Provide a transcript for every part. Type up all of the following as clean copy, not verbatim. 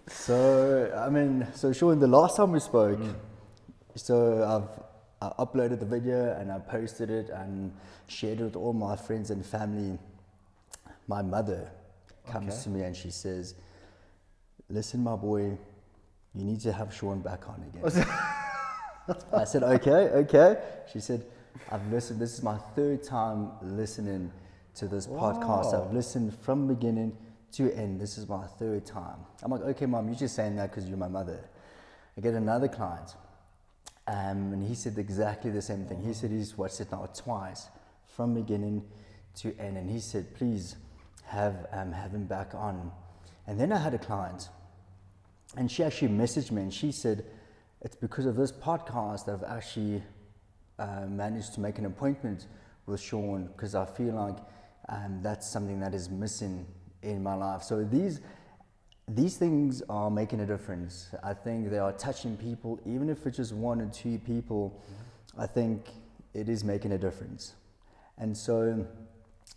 So Sean, the last time we spoke, I uploaded the video and I posted it and shared it with all my friends and family. My mother comes to me and she says, "Listen, my boy, you need to have Sean back on again." I said, okay. She said, "I've listened. This is my third time listening to this podcast. I've listened from beginning to end. This is my third time." I'm like, "Okay, Mom, you're just saying that because you're my mother." I get another client, and he said exactly the same thing. He said he's watched it now twice, from beginning to end, and he said, "Please have him back on." And then I had a client, and she actually messaged me, and she said, "It's because of this podcast that I've actually managed to make an appointment with Sean, because I feel like that's something that is missing in my life." So these things are making a difference. I think they are touching people, even if it's just one or two people. I think it is making a difference. And so,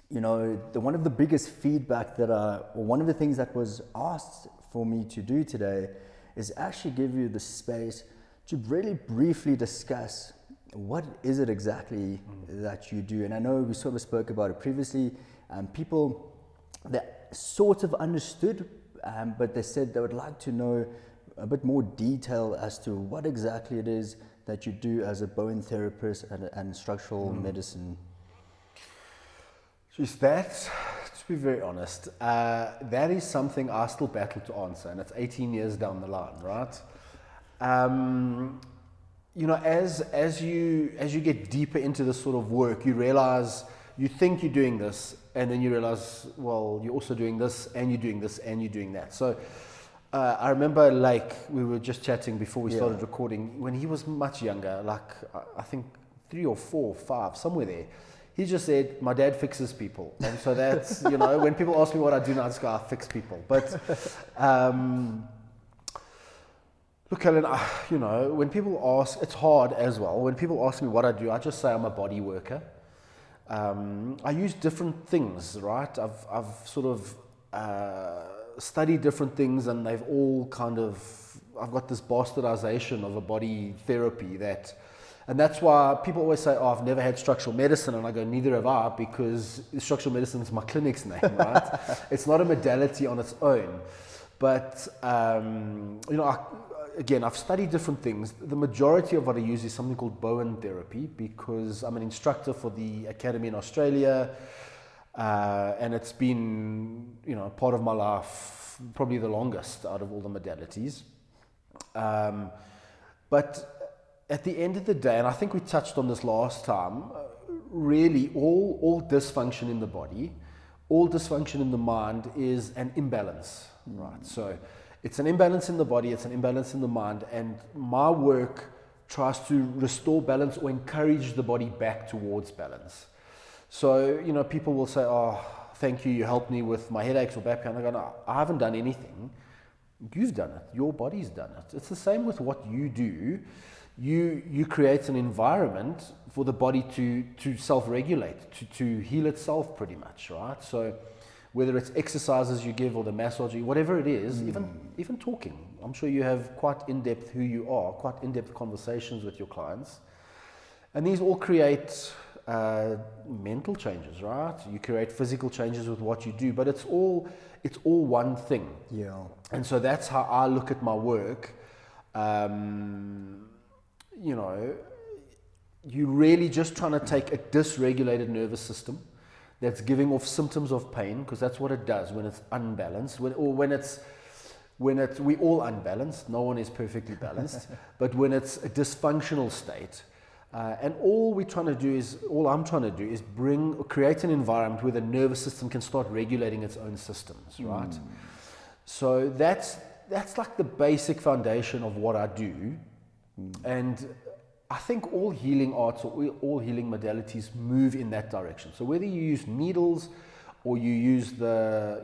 one of the biggest feedback one of the things that was asked for me to do today is actually give you the space to really briefly discuss what is it exactly that you do. And I know we sort of spoke about it previously. People that sort of understood, but they said they would like to know a bit more detail as to what exactly it is that you do as a Bowen Therapist and structural medicine. Just that, to be very honest, that is something I still battle to answer, and it's 18 years down the line, right? As you get deeper into this sort of work, you realize, you think you're doing this, and then you realize, well, you're also doing this, and you're doing this, and you're doing that. So I remember, we were just chatting before we started recording, when he was much younger, I think 3 or 4 or 5, somewhere there. He just said, "My dad fixes people." And so that's, when people ask me what I do now, I just go, "I fix people." But look, Helen, when people ask, it's hard as well. When people ask me what I do, I just say I'm a body worker. I use different things, right? I've sort of studied different things, and they've all I've got this bastardization of a body therapy and that's why people always say, "Oh, I've never had structural medicine," and I go, "Neither have I," because structural medicine is my clinic's name, right? It's not a modality on its own. But again, I've studied different things. The majority of what I use is something called Bowen Therapy, because I'm an instructor for the academy in Australia, and it's been, part of my life, probably the longest out of all the modalities. But at the end of the day, and I think we touched on this last time, really all dysfunction in the body, all dysfunction in the mind is an imbalance, right? So it's an imbalance in the body, it's an imbalance in the mind, and my work tries to restore balance or encourage the body back towards balance. So, people will say, "Oh, thank you, you helped me with my headaches or back pain." I go, "No, I haven't done anything. You've done it. Your body's done it." It's the same with what you do. You create an environment for the body to self-regulate, to heal itself pretty much, right? So whether it's exercises you give or the massage, whatever it is, even talking. I'm sure you have quite in-depth quite in-depth conversations with your clients. And these all create mental changes, right? You create physical changes with what you do, but it's all one thing. Yeah. And so that's how I look at my work. You're really just trying to take a dysregulated nervous system that's giving off symptoms of pain, because that's what it does when it's unbalanced, we all unbalanced, no one is perfectly balanced, but when it's a dysfunctional state, and all I'm trying to do is create an environment where the nervous system can start regulating its own systems, right? So that's like the basic foundation of what I do. And I think all healing arts or all healing modalities move in that direction. So whether you use needles or you use the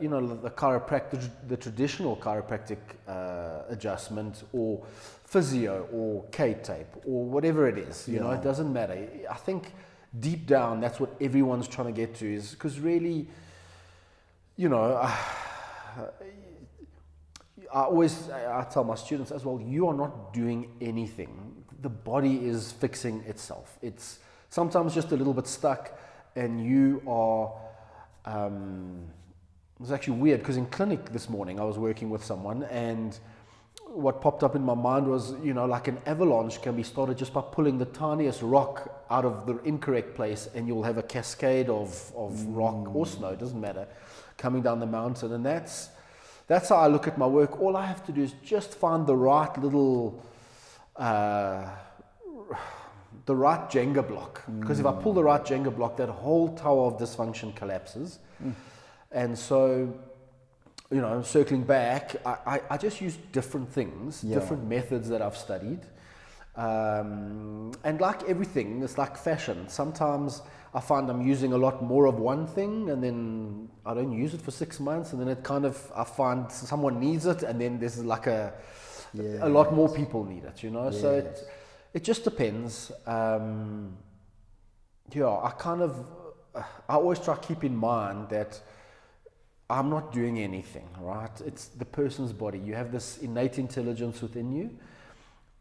chiropractic, the traditional chiropractic adjustment, or physio or K-tape or whatever it is, it doesn't matter. I think deep down that's what everyone's trying to get to, is because really, I tell my students as well, you are not doing anything. The body is fixing itself. It's sometimes just a little bit stuck, and you are, it was actually weird because in clinic this morning I was working with someone, and what popped up in my mind was, like an avalanche can be started just by pulling the tiniest rock out of the incorrect place, and you'll have a cascade of rock or snow, it doesn't matter, coming down the mountain. And that's how I look at my work. All I have to do is just find the right little, the right Jenga block. Because if I pull the right Jenga block, that whole tower of dysfunction collapses. And so, circling back, I just use different things, different methods that I've studied. And like everything, it's like fashion. Sometimes I find I'm using a lot more of one thing, and then I don't use it for 6 months, and then I find someone needs it, and then there's like a lot more people need it, So it just depends. I always try to keep in mind that I'm not doing anything, right? It's the person's body. You have this innate intelligence within you.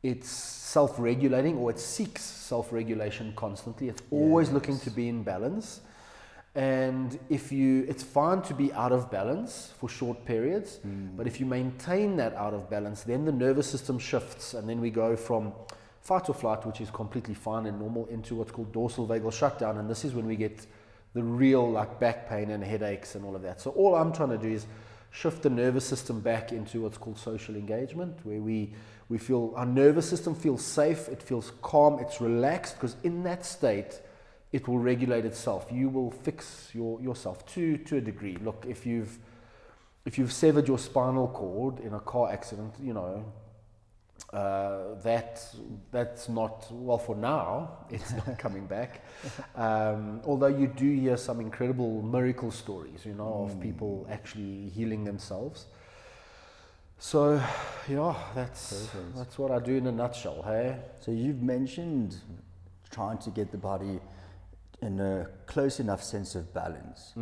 It's self-regulating, or it seeks self-regulation constantly. It's always looking to be in balance. And it's fine to be out of balance for short periods, but if you maintain that out of balance, then the nervous system shifts, and then we go from fight or flight, which is completely fine and normal, into what's called dorsal vagal shutdown. And this is when we get the real like back pain and headaches and all of that. So all I'm trying to do is shift the nervous system back into what's called social engagement, where we feel our nervous system feels safe, it feels calm, it's relaxed, because in that state it will regulate itself. You will fix yourself to a degree. Look, if you've severed your spinal cord in a car accident, that's not, well, for now it's not coming back, although you do hear some incredible miracle stories of people actually healing themselves. So that's what I do in a nutshell. Hey, so you've mentioned trying to get the body in a close enough sense of balance.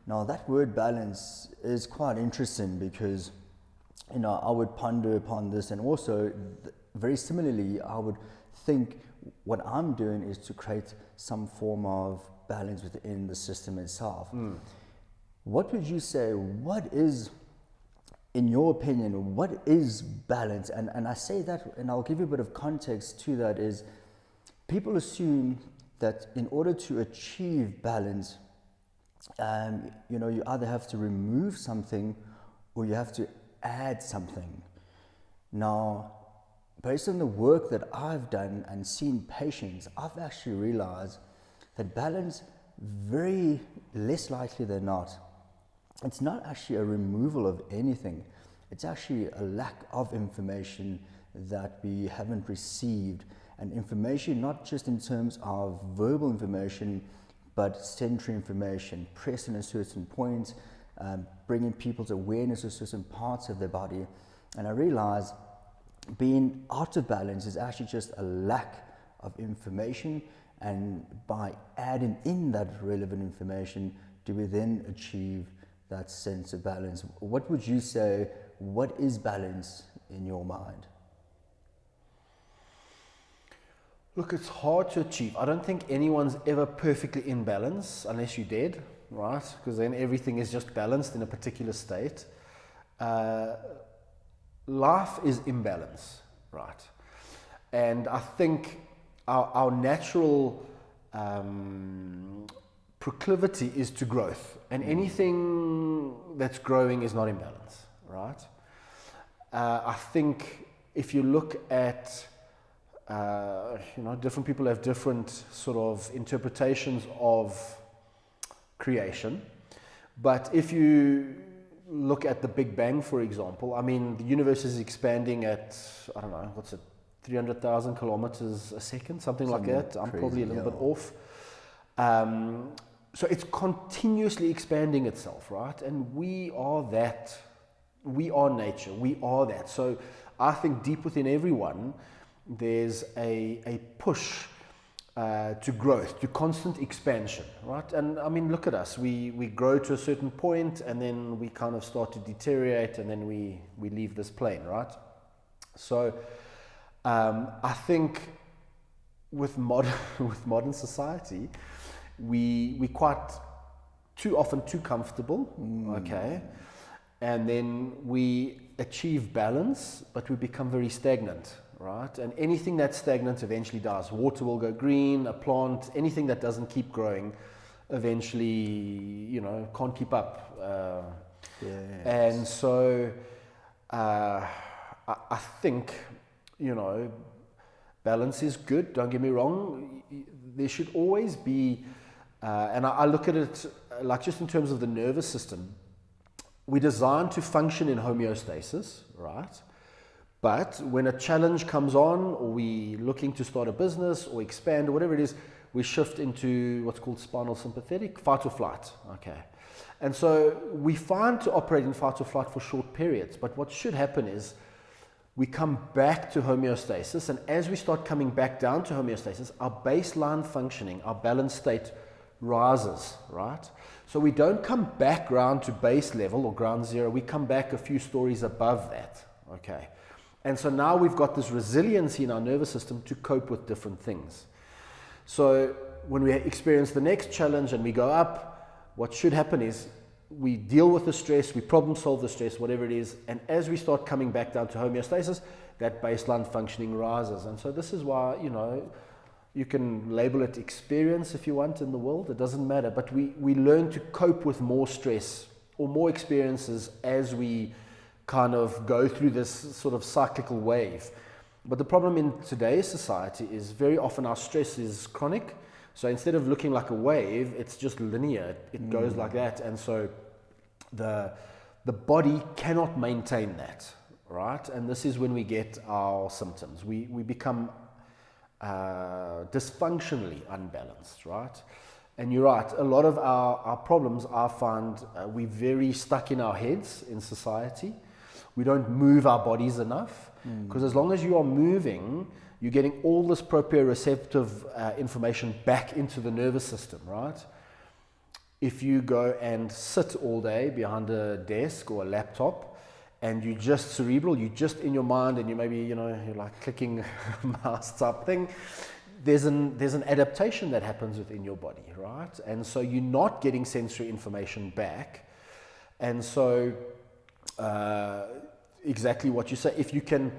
Now that word balance is quite interesting, because I would ponder upon this, and also very similarly, I would think what I'm doing is to create some form of balance within the system itself. What would you say, in your opinion, what is balance? And I say that, and I'll give you a bit of context to that, is people assume that in order to achieve balance, you either have to remove something or you have to add something. Now, based on the work that I've done and seen patients, I've actually realized that balance, very less likely than not, it's not actually a removal of anything. It's actually a lack of information that we haven't received. And information, not just in terms of verbal information, but sensory information, pressing a certain point, bringing people's awareness to certain parts of their body. And I realized being out of balance is actually just a lack of information, and by adding in that relevant information, do we then achieve that sense of balance? What would you say, what is balance in your mind? Look, it's hard to achieve. I don't think anyone's ever perfectly in balance unless you're dead, right? Because then everything is just balanced in a particular state. Life is imbalance, right? And I think our natural proclivity is to growth, and anything that's growing is not in balance, right? I think if you look at different people have different sort of interpretations of creation, but if you look at the Big Bang, for example, I mean, the universe is expanding at, 300,000 kilometers a second, something like that. I'm probably a little bit off. So it's continuously expanding itself, right? And we are that. We are nature. We are that. So I think deep within everyone, there's a push to growth, to constant expansion, right? And I mean, look at us. We grow to a certain point, and then we kind of start to deteriorate, and then we leave this plane, right? So I think with modern society, we quite too often too comfortable, okay, and then we achieve balance, but we become very stagnant, right? And anything that's stagnant eventually dies. Water will go green, a plant, anything that doesn't keep growing eventually, can't keep up. And so I think, balance is good, don't get me wrong. There should always be, and I look at it like just in terms of the nervous system, we're designed to function in homeostasis, right? But when a challenge comes on, or we're looking to start a business or expand or whatever it is, we shift into what's called spinal sympathetic, fight or flight, okay? And so we find to operate in fight or flight for short periods, but what should happen is we come back to homeostasis, and as we start coming back down to homeostasis, our baseline functioning, our balance state rises, right? So we don't come back round to base level or ground zero, we come back a few stories above that, okay? And so now we've got this resiliency in our nervous system to cope with different things. So when we experience the next challenge and we go up, what should happen is we deal with the stress, we problem solve the stress, whatever it is, and as we start coming back down to homeostasis, that baseline functioning rises. And so this is why, you can label it experience if you want in the world, it doesn't matter, but we learn to cope with more stress or more experiences as we kind of go through this sort of cyclical wave. But the problem in today's society is very often our stress is chronic. So instead of looking like a wave, it's just linear. It goes like that. And so the body cannot maintain that, right? And this is when we get our symptoms. We become dysfunctionally unbalanced, right? And you're right, a lot of our problems I find we're very stuck in our heads in society. We don't move our bodies enough, because as long as you are moving, you're getting all this proprioceptive information back into the nervous system, right? If you go and sit all day behind a desk or a laptop and you're just cerebral, you're just in your mind and you maybe, you're like clicking a mouse type thing, there's an adaptation that happens within your body, right? And so you're not getting sensory information back. And so exactly what you say, if you can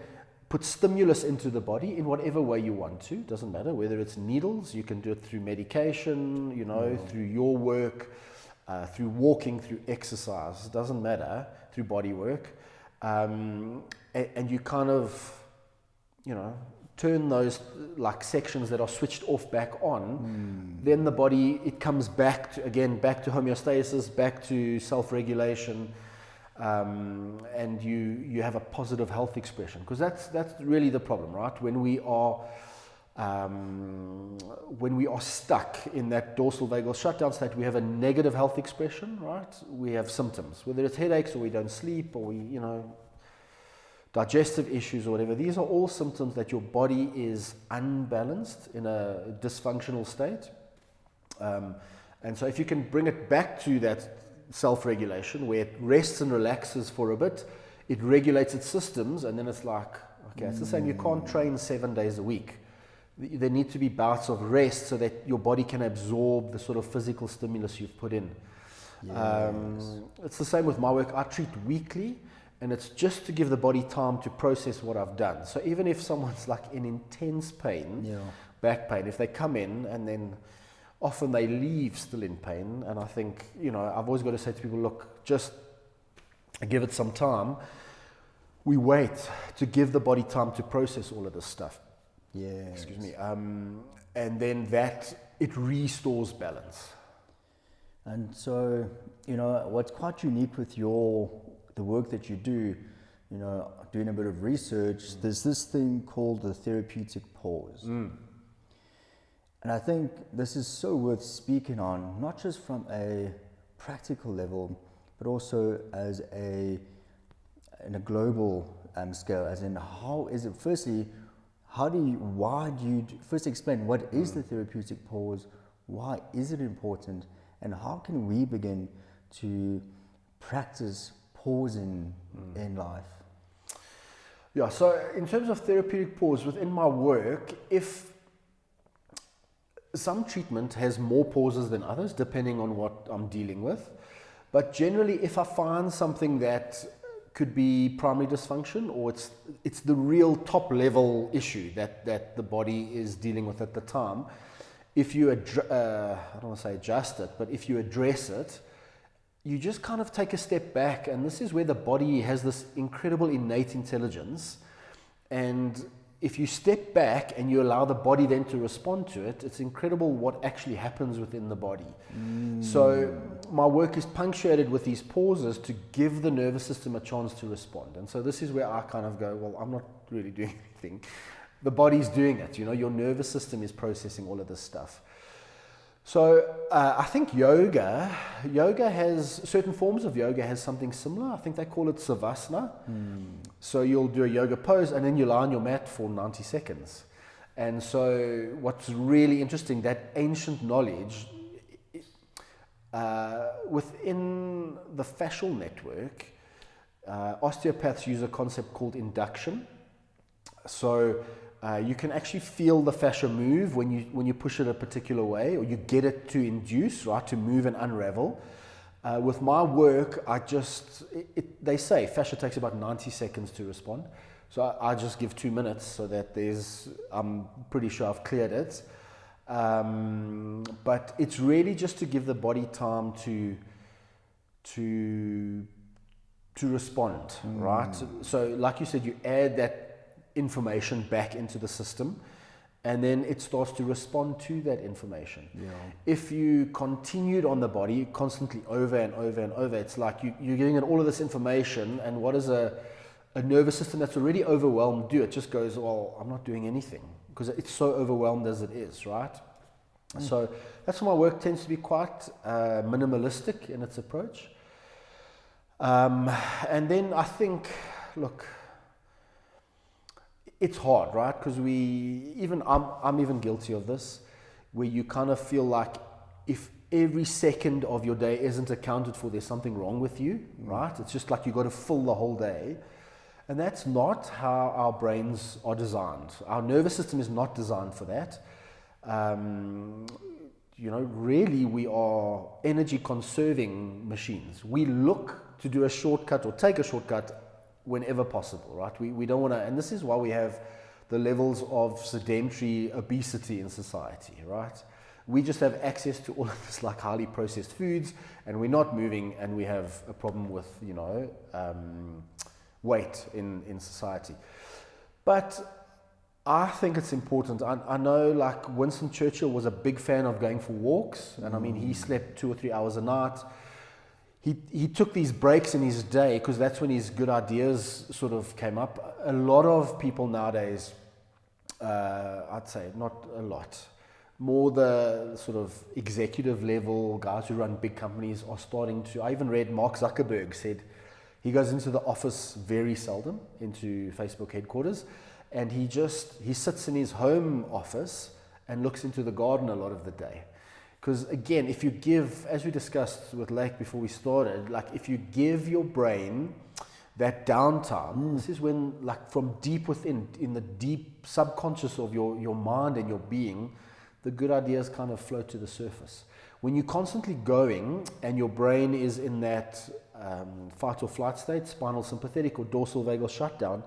put stimulus into the body in whatever way you want to, doesn't matter, whether it's needles, you can do it through medication, through your work, through walking, through exercise, doesn't matter, through body work, and you kind of, turn those like sections that are switched off back on, then the body, it comes back to homeostasis, back to self-regulation, and you have a positive health expression, because that's really the problem, right? When we are stuck in that dorsal vagal shutdown state, we have a negative health expression, right? We have symptoms, whether it's headaches or we don't sleep or we digestive issues or whatever. These are all symptoms that your body is unbalanced in a dysfunctional state, and so if you can bring it back to that self-regulation where it rests and relaxes for a bit, it regulates its systems, and then it's like, okay, it's the same. You can't train 7 days a week. There need to be bouts of rest so that your body can absorb the sort of physical stimulus you've put in. Yes. It's the same with my work. I treat weekly, and it's just to give the body time to process what I've done. So even if someone's like in intense pain, back pain, if they come in and then often they leave still in pain, and I think, I've always got to say to people, look, just give it some time. We wait to give the body time to process all of this stuff. Yeah. Excuse me. And then it restores balance. And so, what's quite unique with the work that you do, doing a bit of research, there's this thing called the therapeutic pause. And I think this is so worth speaking on, not just from a practical level, but also in a global scale, as in how why do you, first explain what is the therapeutic pause, why is it important, and how can we begin to practice pausing in life? Yeah, so in terms of therapeutic pause within my work, if some treatment has more pauses than others, depending on what I'm dealing with. But generally, if I find something that could be primary dysfunction, or it's the real top level issue that the body is dealing with at the time, if you, I don't want to say adjust it, but if you address it, you just kind of take a step back. And this is where the body has this incredible innate intelligence. And if you step back and you allow the body then to respond to it, it's incredible what actually happens within the body. So my work is punctuated with these pauses to give the nervous system a chance to respond. And so this is where I kind of go, well, I'm not really doing anything. The body's doing it. Your nervous system is processing all of this stuff. So I think yoga has, certain forms of yoga has something similar. I think they call it savasana. So you'll do a yoga pose and then you lie on your mat for 90 seconds. And so what's really interesting, that ancient knowledge, within the fascial network, osteopaths use a concept called induction. So you can actually feel the fascia move when you push it a particular way, or you get it to induce, right, to move and unravel. With my work, they say fascia takes about 90 seconds to respond. So I just give 2 minutes so that I'm pretty sure I've cleared it. But it's really just to give the body time to respond, right? So like you said, you add that information back into the system, and then it starts to respond to that information. If you continued on the body constantly over and over and over, it's like you're giving it all of this information, and what does a nervous system that's already overwhelmed do? It just goes, well, I'm not doing anything, because it's so overwhelmed as it is, right? So that's why my work tends to be quite minimalistic in its approach. And then I think, look, it's hard, right? Because I'm even guilty of this, where you kind of feel like if every second of your day isn't accounted for, there's something wrong with you, right? It's just like you got to fill the whole day. And that's not how our brains are designed. Our nervous system is not designed for that. Really we are energy conserving machines. We look to do a shortcut or take a shortcut whenever possible, right? We don't want to, and this is why we have the levels of sedentary obesity in society, right? We just have access to all of this like highly processed foods, and we're not moving, and we have a problem with, weight in society. But I think it's important. I know like Winston Churchill was a big fan of going for walks, and I mean, he slept 2 or 3 hours a night. He took these breaks in his day because that's when his good ideas sort of came up. A lot of people nowadays, I'd say not a lot, more the sort of executive level guys who run big companies are starting to, I even read Mark Zuckerberg said he goes into the office very seldom, into Facebook headquarters, and he sits in his home office and looks into the garden a lot of the day. Because again, if you give, as we discussed with Lake before we started, like if you give your brain that downtime, this is when, like from deep within, in the deep subconscious of your mind and your being, the good ideas kind of float to the surface. When you're constantly going and your brain is in that fight or flight state, spinal sympathetic or dorsal vagal shutdown,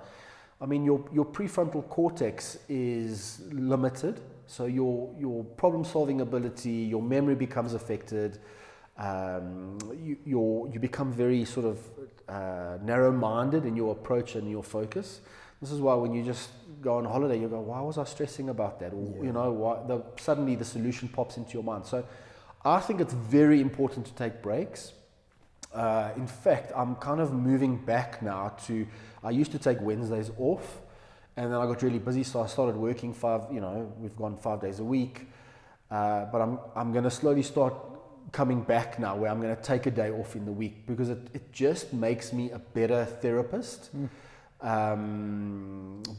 I mean, your prefrontal cortex is limited. So your problem-solving ability, your memory becomes affected. You become very sort of narrow-minded in your approach and your focus. This is why when you just go on holiday, you go, "Why was I stressing about that?" Or suddenly the solution pops into your mind. So I think it's very important to take breaks. In fact, I'm kind of moving back now to. I used to take Wednesdays off. And then I got really busy, so I started working we've gone 5 days a week. But I'm going to slowly start coming back now, where I'm going to take a day off in the week, because it just makes me a better therapist,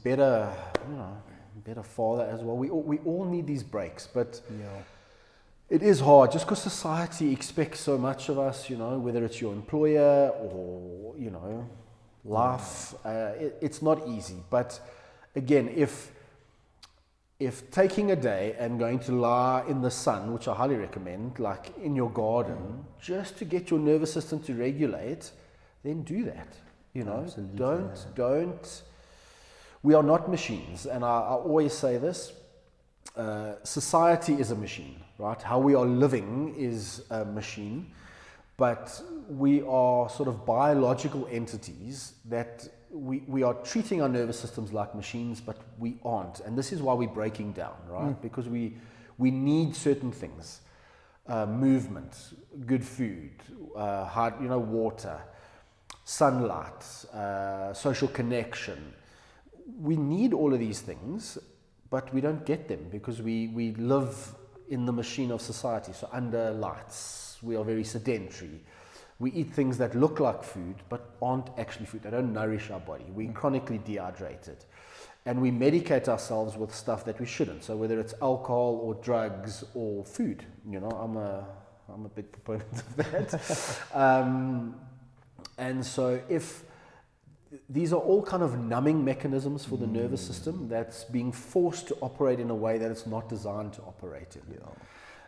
better, better father as well. We all need these breaks, but Yeah. it is hard just because society expects so much of us, you know, whether it's your employer or, you know, life. It's not easy. But again, if taking a day and going to lie in the sun, which I highly recommend, like in your garden, just to get your nervous system to regulate, then do that. You know, Absolutely, don't. We are not machines, and I always say this. Society is a machine, right? How we are living is a machine, but we are sort of biological entities that we are treating our nervous systems like machines, but we aren't. And this is why we're breaking down, right? Because we need certain things, movement, good food, water, sunlight, social connection. We need all of these things, but we don't get them because we live in the machine of society. So under lights, we are very sedentary. We eat things that look like food, but aren't actually food. They don't nourish our body. We're chronically dehydrated. And we medicate ourselves with stuff that we shouldn't. So whether it's alcohol or drugs or food, you know, I'm a big proponent of that. And so if these are all kind of numbing mechanisms for the nervous system that's being forced to operate in a way that it's not designed to operate in. Yeah.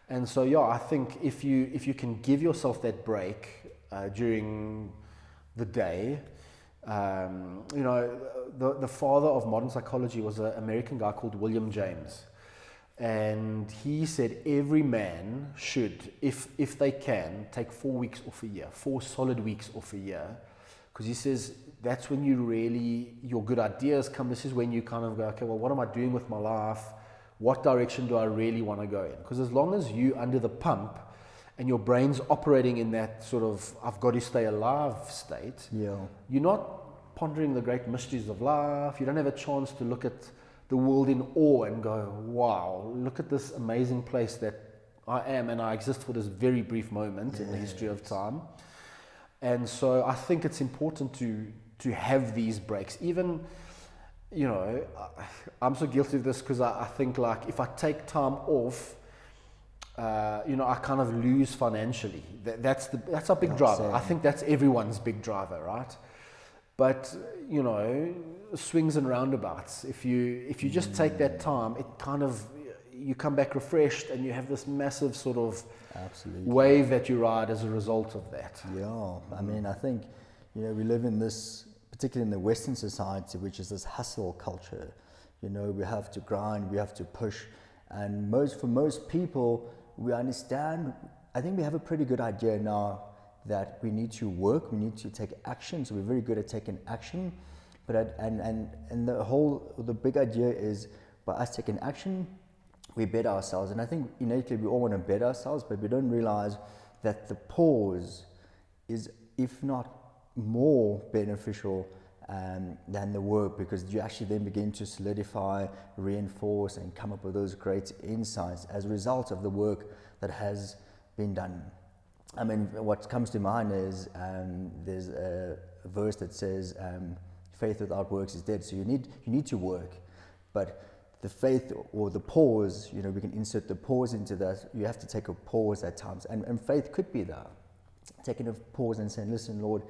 And so, yeah, I think if you can give yourself that break during the day, you know, the father of modern psychology was an American guy called William James. And he said every man should, if they can, take 4 weeks off a year, 4 solid weeks off a year. Because he says that's when your good ideas come. This is when you kind of go, okay, well, what am I doing with my life? What direction do I really want to go in? Because as long as you're under the pump and your brain's operating in that sort of I've got to stay alive state, you're not pondering the great mysteries of life. You don't have a chance to look at the world in awe and go, wow, look at this amazing place that I am and I exist for this very brief moment in the history of time. And so I think it's important to have these breaks. Even, you know, I'm so guilty of this because I think like if I take time off, you know, I kind of lose financially. That's our big driver. Same. I think that's everyone's big driver, right? But, you know, swings and roundabouts. If you just take that time, it kind of, you come back refreshed and you have this massive sort of wave that you ride as a result of that. Yeah, I mean, I think, you know, we live in this, particularly in the Western society, which is this hustle culture. You know, we have to grind, we have to push, and for most people, we understand. I think we have a pretty good idea now that we need to work, we need to take action. So we're very good at taking action, but the big idea is by us taking action, we better ourselves. And I think innately we all want to better ourselves, but we don't realize that the pause is, if not more beneficial than the work, because you actually then begin to solidify, reinforce, and come up with those great insights as a result of the work that has been done. I mean, what comes to mind is there's a verse that says, faith without works is dead. So you need to work, but the faith or the pause, you know, we can insert the pause into that. You have to take a pause at times, and faith could be that, taking a pause and saying, listen, Lord,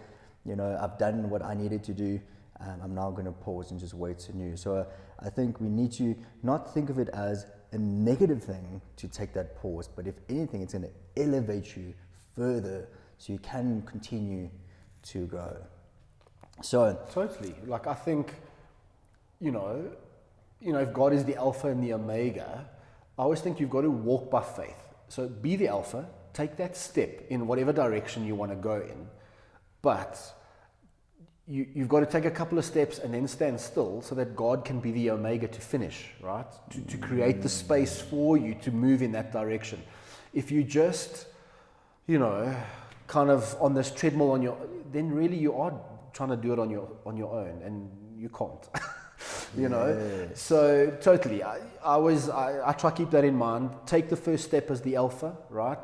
you know, I've done what I needed to do. I'm now going to pause and just wait to new. So I think we need to not think of it as a negative thing to take that pause, but if anything, it's going to elevate you further so you can continue to grow. So totally. Like, I think, you know, if God is the Alpha and the Omega, I always think you've got to walk by faith. So be the Alpha, take that step in whatever direction you want to go in, but you've got to take a couple of steps and then stand still so that God can be the Omega to finish, right? To create the space for you to move in that direction. If you just, you know, kind of on this treadmill then really you are trying to do it on your own, and you can't. You know, so totally. I try to keep that in mind. Take the first step as the Alpha, right?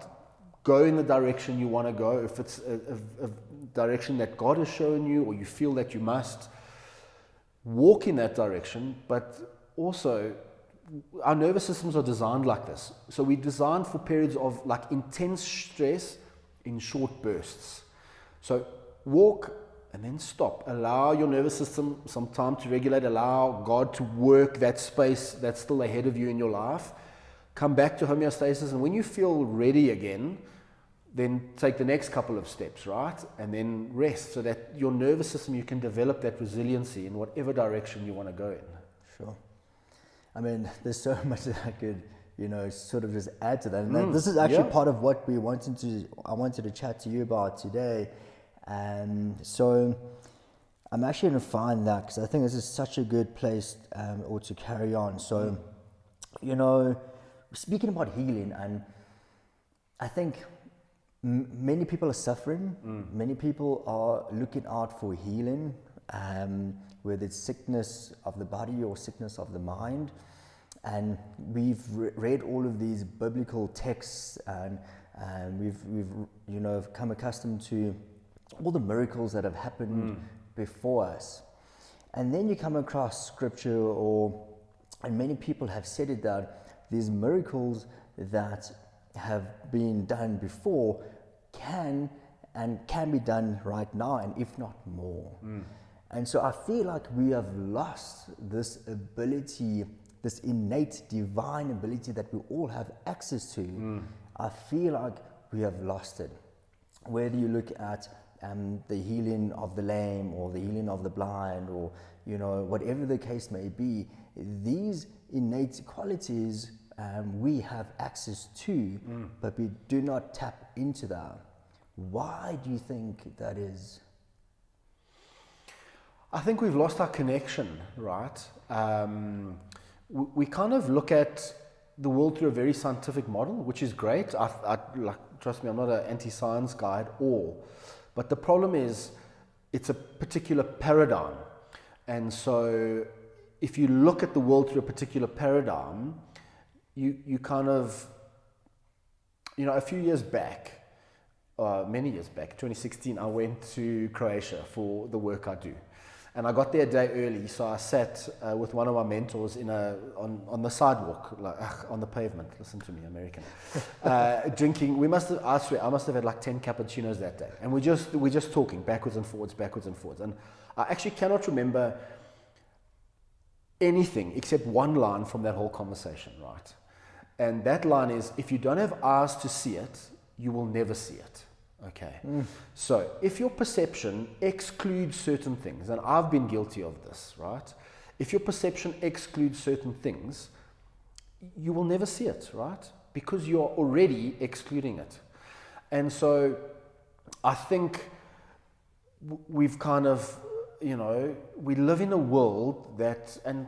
Go in the direction you want to go. If it's a direction that God has shown you, or you feel that you must walk in that direction, but also, our nervous systems are designed like this. So we're designed for periods of like intense stress in short bursts. So walk and then stop. Allow your nervous system some time to regulate. Allow God to work that space that's still ahead of you in your life. Come back to homeostasis, and when you feel ready again, then take the next couple of steps, right? And then rest, so that your nervous system, you can develop that resiliency in whatever direction you want to go in. Sure. I mean, there's so much that I could, sort of just add to that. And this is actually part of what I wanted to chat to you about today. So I'm actually going to find that, because I think this is such a good place or to carry on. So, speaking about healing, and I think many people are suffering. Many people are looking out for healing, whether it's sickness of the body or sickness of the mind. And we've read all of these biblical texts, and we've come accustomed to all the miracles that have happened before us. And then you come across scripture, and many people have said it, that these miracles that have been done before can be done right now, and if not more. And so I feel like we have lost this ability, this innate divine ability that we all have access to. I feel like we have lost it. Whether you look at the healing of the lame, or the healing of the blind, or whatever the case may be, these innate qualities we have access to, but we do not tap into that. Why do you think that is? I think we've lost our connection, right? We kind of look at the world through a very scientific model, which is great. Trust me, I'm not an anti-science guy at all. But the problem is, it's a particular paradigm. And so if you look at the world through a particular paradigm, you kind of, a few years back, many years back, 2016, I went to Croatia for the work I do. And I got there a day early, so I sat with one of my mentors on the sidewalk, on the pavement. Listen to me, American. Drinking. I swear, I must have had like 10 cappuccinos that day. And we're just talking backwards and forwards. And I actually cannot remember anything except one line from that whole conversation, right? And that line is, if you don't have eyes to see it, you will never see it. Okay. So if your perception excludes certain things, and I've been guilty of this, right? If your perception excludes certain things, you will never see it, right? Because you're already excluding it. And so I think we've kind of, we live in a world that, and,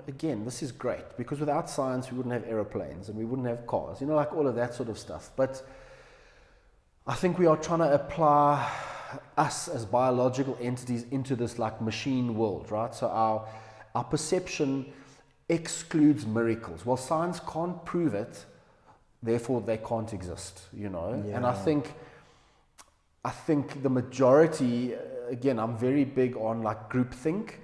again, this is great, because without science, we wouldn't have aeroplanes and we wouldn't have cars, like all of that sort of stuff. But I think we are trying to apply us as biological entities into this like machine world, right? So our perception excludes miracles. Well, science can't prove it, therefore they can't exist, Yeah. And I think the majority, again, I'm very big on like groupthink.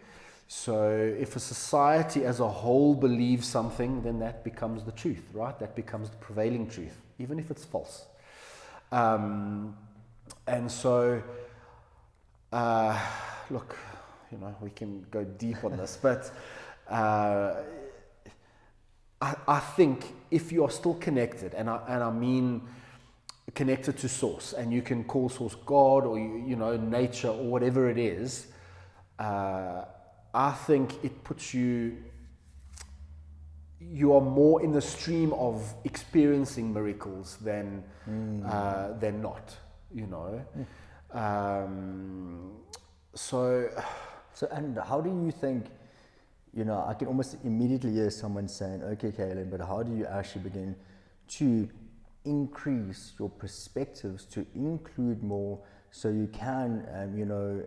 So if a society as a whole believes something, then that becomes the truth, right? That becomes the prevailing truth, even if it's false. And so, look, we can go deep on this, but I think if you are still connected, and I mean connected to source, and you can call source God or nature or whatever it is, I think it puts you are more in the stream of experiencing miracles than not, So, and how do you think, I can almost immediately hear someone saying, okay, Kaylin, but how do you actually begin to increase your perspectives to include more, so you can,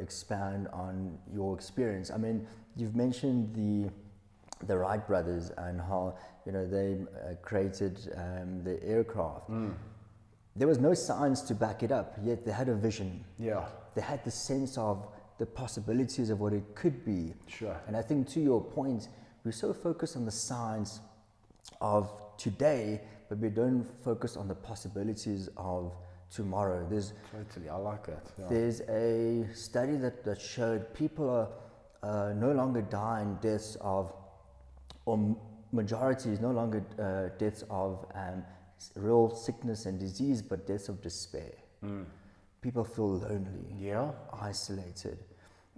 expand on your experience? I mean, you've mentioned the Wright brothers and how they created the aircraft. There was no science to back it up, yet they had a vision. Yeah, they had the sense of the possibilities of what it could be. Sure. And I think, to your point, we're so focused on the signs of today, but we don't focus on the possibilities of tomorrow. Totally, I like that. Yeah. There's a study that showed people are no longer dying deaths of, or majority is no longer deaths of real sickness and disease, but deaths of despair. People feel lonely, isolated.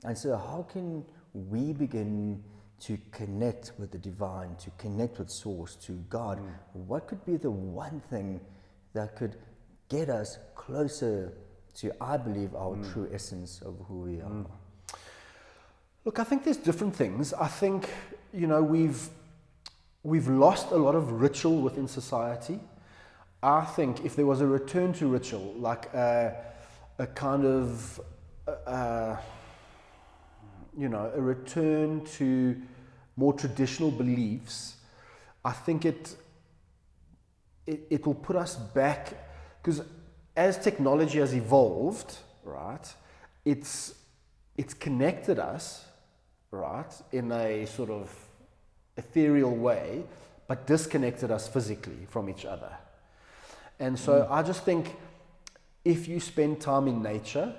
And so how can we begin to connect with the divine, to connect with Source, to God? What could be the one thing that could get us closer to, I believe, our true essence of who we are? Look, I think there's different things. I think, we've lost a lot of ritual within society. I think if there was a return to ritual, like a kind of, a return to more traditional beliefs, I think it will put us back, because as technology has evolved, right, it's connected us, right, in a sort of ethereal way, but disconnected us physically from each other. And so I just think if you spend time in nature,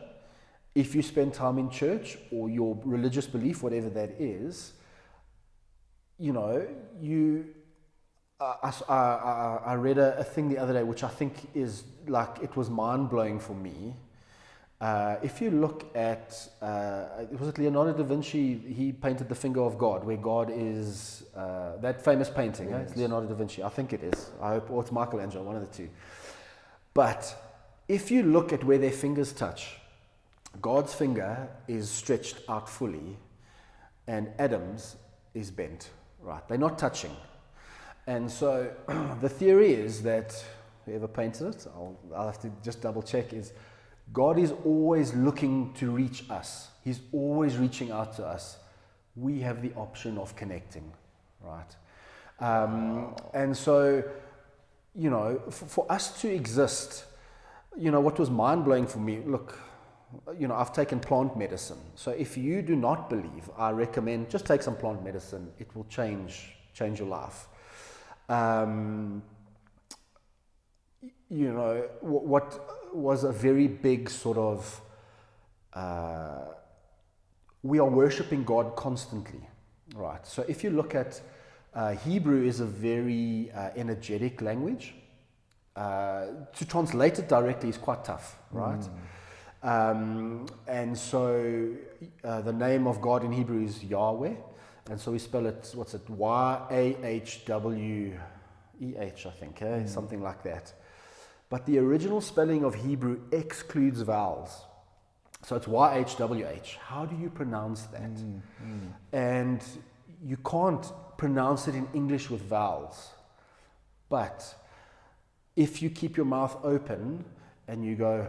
if you spend time in church or your religious belief, whatever that is, I read a thing the other day, which I think is like, it was mind-blowing for me. If you look at, was it Leonardo da Vinci? He painted the finger of God, where God is, that famous painting. Yes. It's Leonardo da Vinci. I think it is. I hope, or it's Michelangelo, one of the two. But if you look at where their fingers touch, God's finger is stretched out fully, and Adam's is bent. Right? They're not touching. And so the theory is that, whoever painted it, I'll have to just double check, is God is always looking to reach us. He's always reaching out to us. We have the option of connecting, right? And so, for us to exist, what was mind-blowing for me, look, I've taken plant medicine. So if you do not believe, I recommend just take some plant medicine. It will change your life. What was a very big sort of, we are worshiping God constantly, right? So if you look at Hebrew is a very energetic language. To translate it directly is quite tough, right? And so the name of God in Hebrew is Yahweh, and so we spell it, what's it, Y-A-H-W-E-H, I think, something like that. But the original spelling of Hebrew excludes vowels. So it's Y-H-W-H. How do you pronounce that? And you can't pronounce it in English with vowels. But if you keep your mouth open and you go,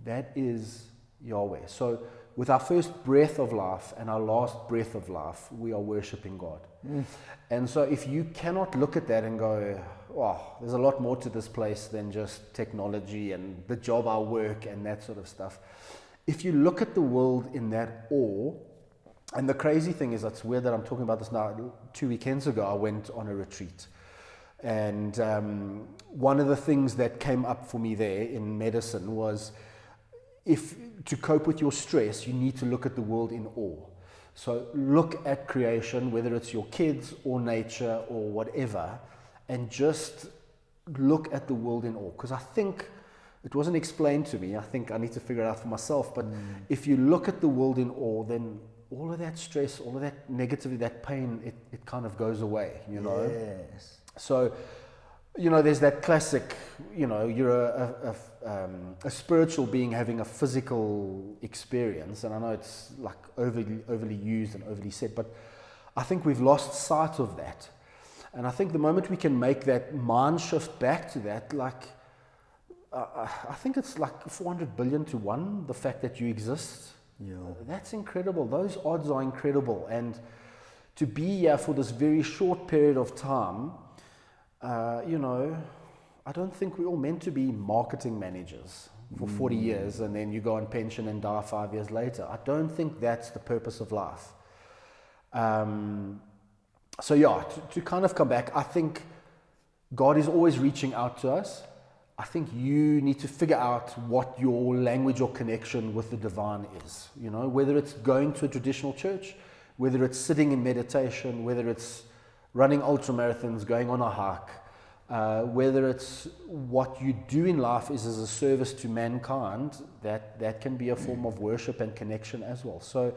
that is Yahweh. So with our first breath of life and our last breath of life, we are worshiping God. And so if you cannot look at that and go, oh, there's a lot more to this place than just technology and the job I work and that sort of stuff. If you look at the world in that awe, and the crazy thing is, it's weird that I'm talking about this now. 2 weekends ago, I went on a retreat. And one of the things that came up for me there in medicine was, if to cope with your stress, you need to look at the world in awe. So look at creation, whether it's your kids or nature or whatever, and just look at the world in awe. Because I think it wasn't explained to me. I think I need to figure it out for myself. But if you look at the world in awe, then all of that stress, all of that negativity, that pain, it kind of goes away, Yes. So, there's that classic, you're a spiritual being having a physical experience, and I know it's like overly used and overly said, but I think we've lost sight of that. And I think the moment we can make that mind shift back to that, like, I think it's like 400 billion to 1, the fact that you exist. Yeah. That's incredible. Those odds are incredible. And to be here for this very short period of time, I don't think we're all meant to be marketing managers. for 40 years and then you go on pension and die 5 years later. I don't think that's the purpose of life. So yeah, to kind of come back, I think God is always reaching out to us. I think you need to figure out what your language or connection with the divine is. You know, whether it's going to a traditional church, whether it's sitting in meditation, whether it's running ultramarathons, going on a hike, whether it's what you do in life is as a service to mankind, that can be a form of worship and connection as well. So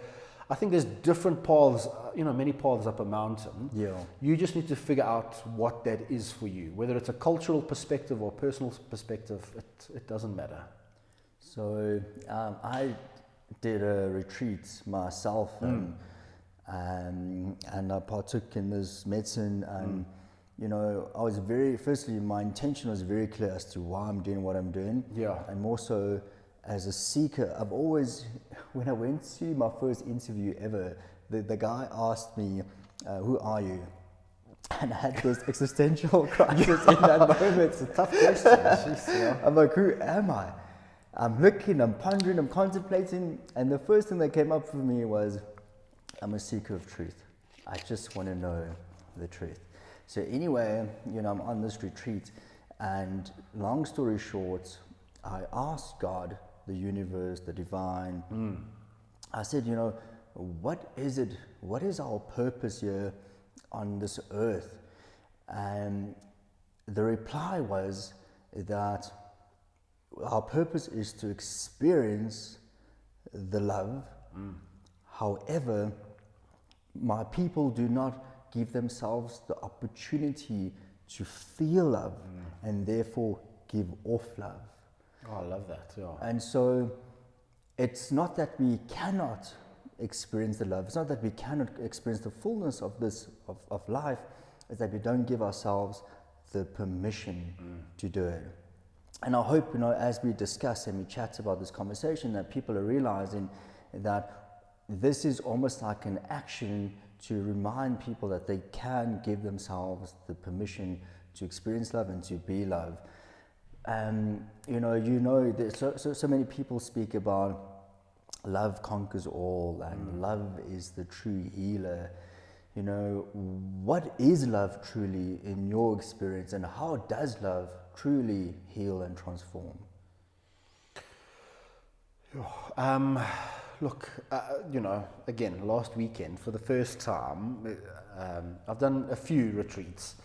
I think there's different paths, many paths up a mountain. Yeah. You just need to figure out what that is for you. Whether it's a cultural perspective or personal perspective, it doesn't matter. So I did a retreat myself and I partook in this medicine and I was firstly my intention was very clear as to why I'm doing what I'm doing. Yeah. And more so as a seeker, I've always, when I went to my first interview ever, the guy asked me, who are you? And I had this existential crisis in that moment. It's a tough question. I'm like, who am I? I'm looking, I'm pondering, I'm contemplating, and the first thing that came up for me was, I'm a seeker of truth. I just want to know the truth. So anyway, I'm on this retreat, and long story short, I asked God, the universe, the divine, I said, what is it? What is our purpose here on this earth? And the reply was that our purpose is to experience the love. However, my people do not give themselves the opportunity to feel love and therefore give off love. Oh, I love that. Yeah. And so it's not that we cannot experience the love. It's not that we cannot experience the fullness of this of life. It's that we don't give ourselves the permission to do it. And I hope, as we discuss and we chat about this conversation, that people are realizing that this is almost like an action to remind people that they can give themselves the permission to experience love and to be loved. There's so many people speak about love conquers all and love is the true healer. What is love truly in your experience, and how does love truly heal and transform? Look, again, last weekend, for the first time, I've done a few retreats.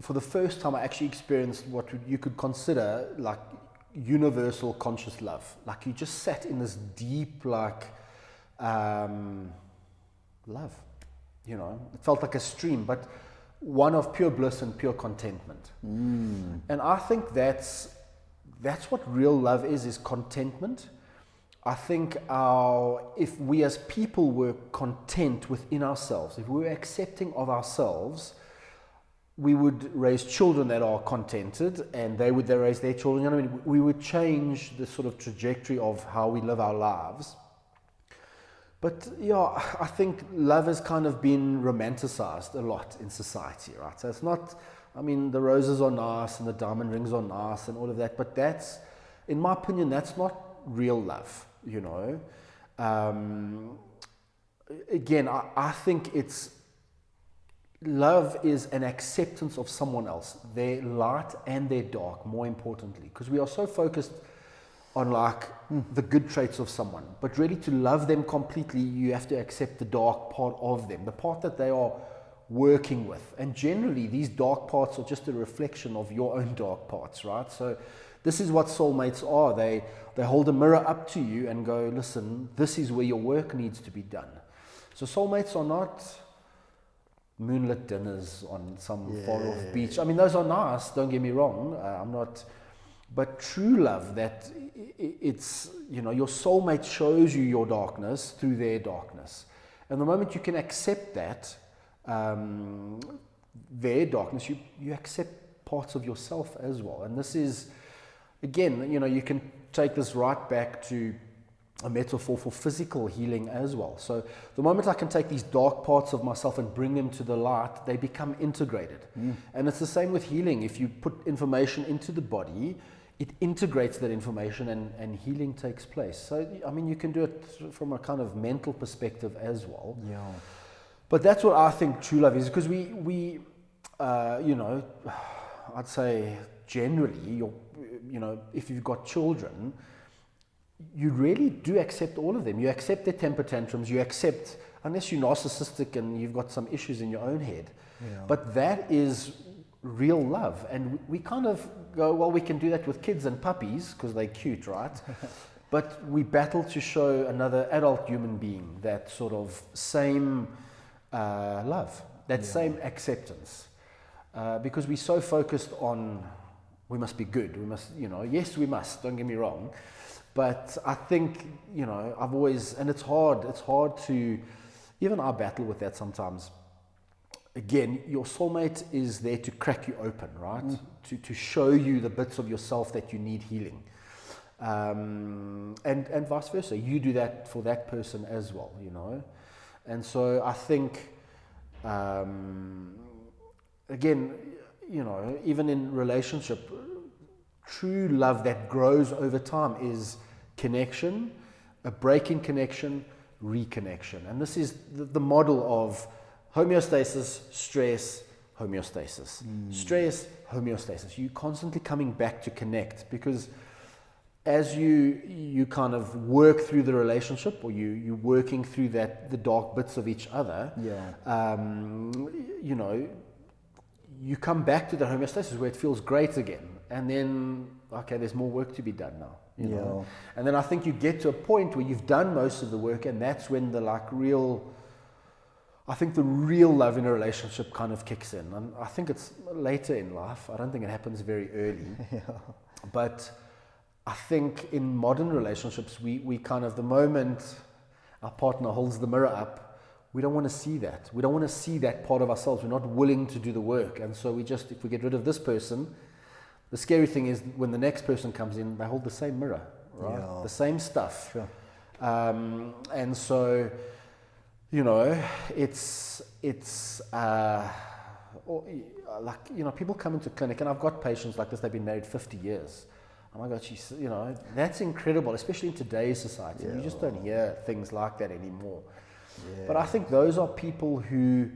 For the first time, I actually experienced what you could consider like universal conscious love. Like you just sat in this deep, love. It felt like a stream, but one of pure bliss and pure contentment. And I think that's what real love is contentment. I think if we as people were content within ourselves, if we were accepting of ourselves, we would raise children that are contented, and they would raise their children. We would change the sort of trajectory of how we live our lives. But yeah, I think love has kind of been romanticized a lot in society, right? So it's not, the roses are nice and the diamond rings are nice and all of that, but that's, in my opinion, that's not real love, Again, I think love is an acceptance of someone else, their light and their dark, more importantly, because we are so focused on the good traits of someone, but really to love them completely, you have to accept the dark part of them, the part that they are working with. And generally, these dark parts are just a reflection of your own dark parts, right? So this is what soulmates are. They hold a mirror up to you and go, listen, this is where your work needs to be done. So soulmates are not moonlit dinners on some far-off beach. Those are nice, don't get me wrong. But true love, that it's, your soulmate shows you your darkness through their darkness. And the moment you can accept that, their darkness, you accept parts of yourself as well. And this is, again, you can take this right back to a metaphor for physical healing as well. So the moment I can take these dark parts of myself and bring them to the light, they become integrated. And it's the same with healing. If you put information into the body, it integrates that information and healing takes place. So, I mean, you can do it from a kind of mental perspective as well. Yeah. But that's what I think true love is, because we you know, I'd say generally, if you've got children, you really do accept all of them. You accept their temper tantrums. You accept, unless you're narcissistic and you've got some issues in your own head. Yeah. But that is real love. And we kind of go, well, we can do that with kids and puppies because they're cute, right? But we battle to show another adult human being that sort of same love, that same acceptance. Because we're so focused on, we must be good, we must, yes, we must, don't get me wrong. But I think, I've always, and it's hard to, even I battle with that sometimes. Again, your soulmate is there to crack you open, right? To show you the bits of yourself that you need healing. And vice versa. You do that for that person as well, And so I think, again, even in relationship, true love that grows over time is connection, a break in connection, reconnection. And this is the model of homeostasis, stress, homeostasis. Stress, homeostasis. You're constantly coming back to connect, because as you kind of work through the relationship, or you're working through the dark bits of each other, you come back to the homeostasis where it feels great again. And then, okay, there's more work to be done now. You know? And then I think you get to a point where you've done most of the work, and that's when the real love in a relationship kind of kicks in. And I think it's later in life. I don't think it happens very early. But I think in modern relationships, we kind of, the moment our partner holds the mirror up, we don't want to see that. We don't want to see that part of ourselves. We're not willing to do the work. And so if we get rid of this person, the scary thing is when the next person comes in, they hold the same mirror, right? Yeah. The same stuff. Sure. And so, it's people come into clinic, and I've got patients like this, they've been married 50 years. Oh my God, that's incredible, especially in today's society. You just don't hear things like that anymore. Yeah. But I think those are people who,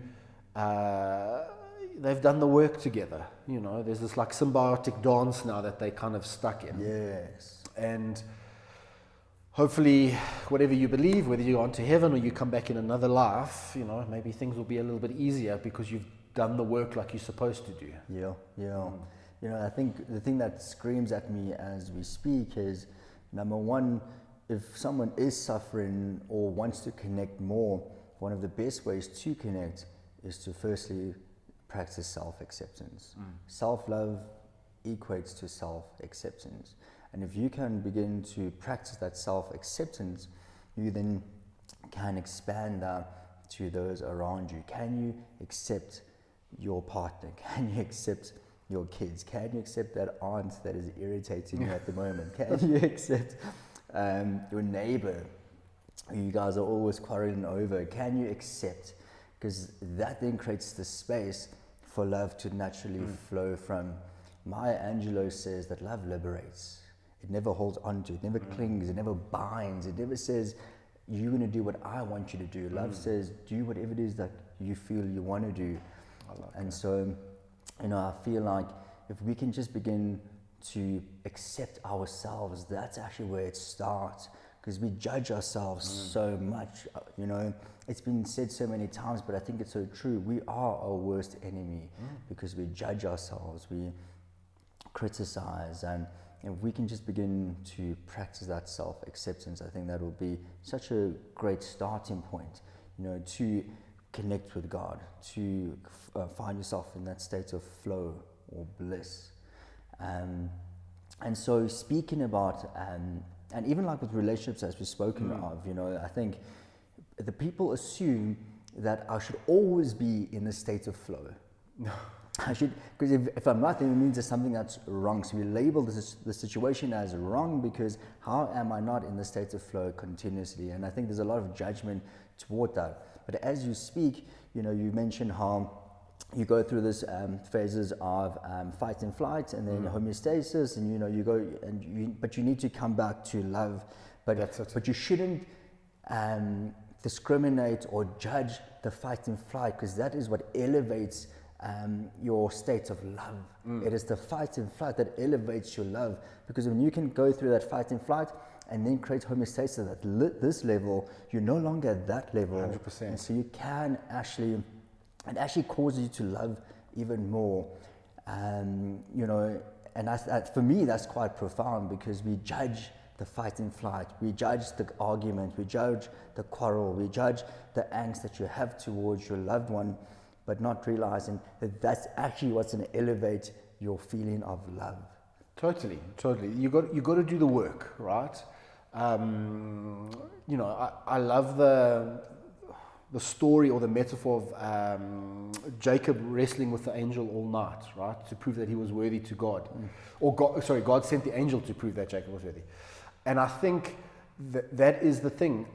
they've done the work together. There's this symbiotic dance now that they kind of stuck in. Yes. And hopefully, whatever you believe, whether you're on to heaven or you come back in another life, maybe things will be a little bit easier because you've done the work like you're supposed to do. Yeah. I think the thing that screams at me as we speak is, number one, if someone is suffering or wants to connect more, one of the best ways to connect is to firstly practice self-acceptance. Self-love equates to self-acceptance. And if you can begin to practice that self-acceptance, you then can expand that to those around you. Can you accept your partner? Can you accept your kids? Can you accept that aunt that is irritating you at the moment? Can you accept your neighbor who you guys are always quarreling over? Can you accept? Because that then creates the space for love to naturally flow from. Maya Angelou says that love liberates. It never holds on to, it never clings, it never binds, it never says, you're going to do what I want you to do. Love says, do whatever it is that you feel you want to do. And so, I feel like if we can just begin to accept ourselves, that's actually where it starts. Because we judge ourselves so much, It's been said so many times, but I think it's so true. We are our worst enemy because we judge ourselves, we criticize, and if we can just begin to practice that self-acceptance, I think that will be such a great starting point, to connect with God, to find yourself in that state of flow or bliss. And so speaking about, and even with relationships as we've spoken of, I think the people assume that I should always be in a state of flow. I should, because if I'm not, then it means there's something that's wrong. So we label the situation as wrong because how am I not in the state of flow continuously? And I think there's a lot of judgment toward that. But as you speak, you mentioned how you go through this phases of fight and flight, and then homeostasis, and you go but you need to come back to love, but you shouldn't discriminate or judge the fight and flight, because that is what elevates your state of love. It is the fight and flight that elevates your love, because when you can go through that fight and flight and then create homeostasis at this level, you're no longer at that level. 100%. And so you can actually, it actually causes you to love even more. And for me, that's quite profound, because we judge the fight and flight, we judge the argument, we judge the quarrel, we judge the angst that you have towards your loved one, but not realizing that that's actually what's going to elevate your feeling of love. Totally. You got to do the work, right? I love the story or the metaphor of Jacob wrestling with the angel all night, right, to prove that he was worthy to God. Or God sent the angel to prove that Jacob was worthy. And I think that is the thing.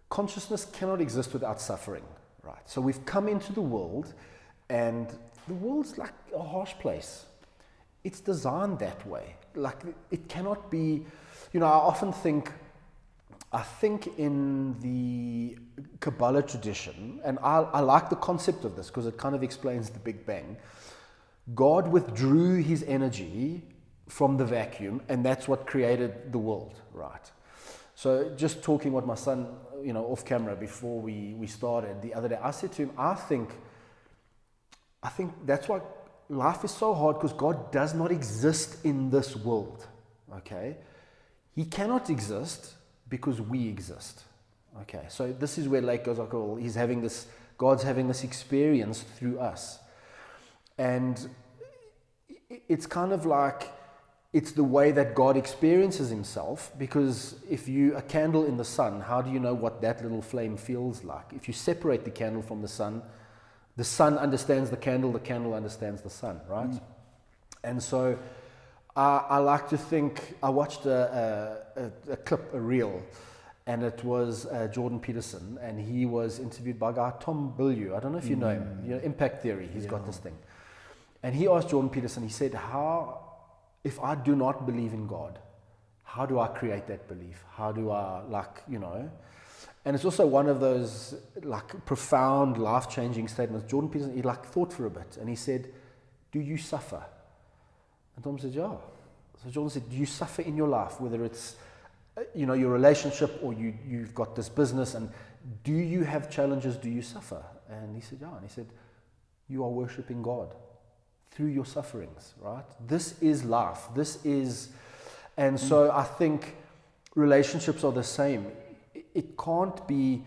Consciousness cannot exist without suffering, right? So we've come into the world, and the world's like a harsh place. It's designed that way. Like, it cannot be, I often think, in the Kabbalah tradition, and I like the concept of this because it kind of explains the Big Bang. God withdrew his energy from the vacuum, and that's what created the world, right? So just talking with my son, off camera before we started the other day, I said to him, I think that's why life is so hard, because God does not exist in this world, okay? He cannot exist because we exist, okay? So this is where Lake goes, like, well, God's having this experience through us. And it's kind of like, it's the way that God experiences himself, because if you a candle in the sun, how do you know what that little flame feels like? If you separate the candle from the sun understands the candle understands the sun, right? And so I like to think, I watched a clip, a reel, and it was Jordan Peterson, and he was interviewed by a guy, Tom Bilyeu. I don't know if you know him, Impact Theory, he's got this thing. And he asked Jordan Peterson, he said, if I do not believe in God, how do I create that belief? How do I, and it's also one of those profound, life-changing statements. Jordan Peterson, he thought for a bit, and he said, do you suffer? And Tom said, yeah. So Jordan said, do you suffer in your life, whether it's, your relationship, or you've got this business, and do you have challenges? Do you suffer? And he said, yeah. And he said, you are worshiping God through your sufferings, right? This is life. And so I think relationships are the same. It can't be,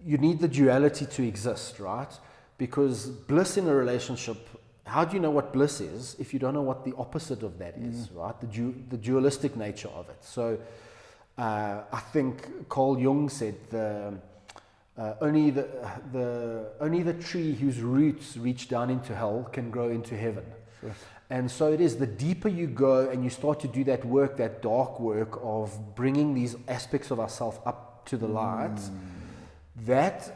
you need the duality to exist, right? Because bliss in a relationship, how do you know what bliss is if you don't know what the opposite of that is, right? The dualistic nature of it. So I think Carl Jung said only the tree whose roots reach down into hell can grow into heaven. Sure. And so it is, the deeper you go and you start to do that work, that dark work of bringing these aspects of ourselves up to the light, that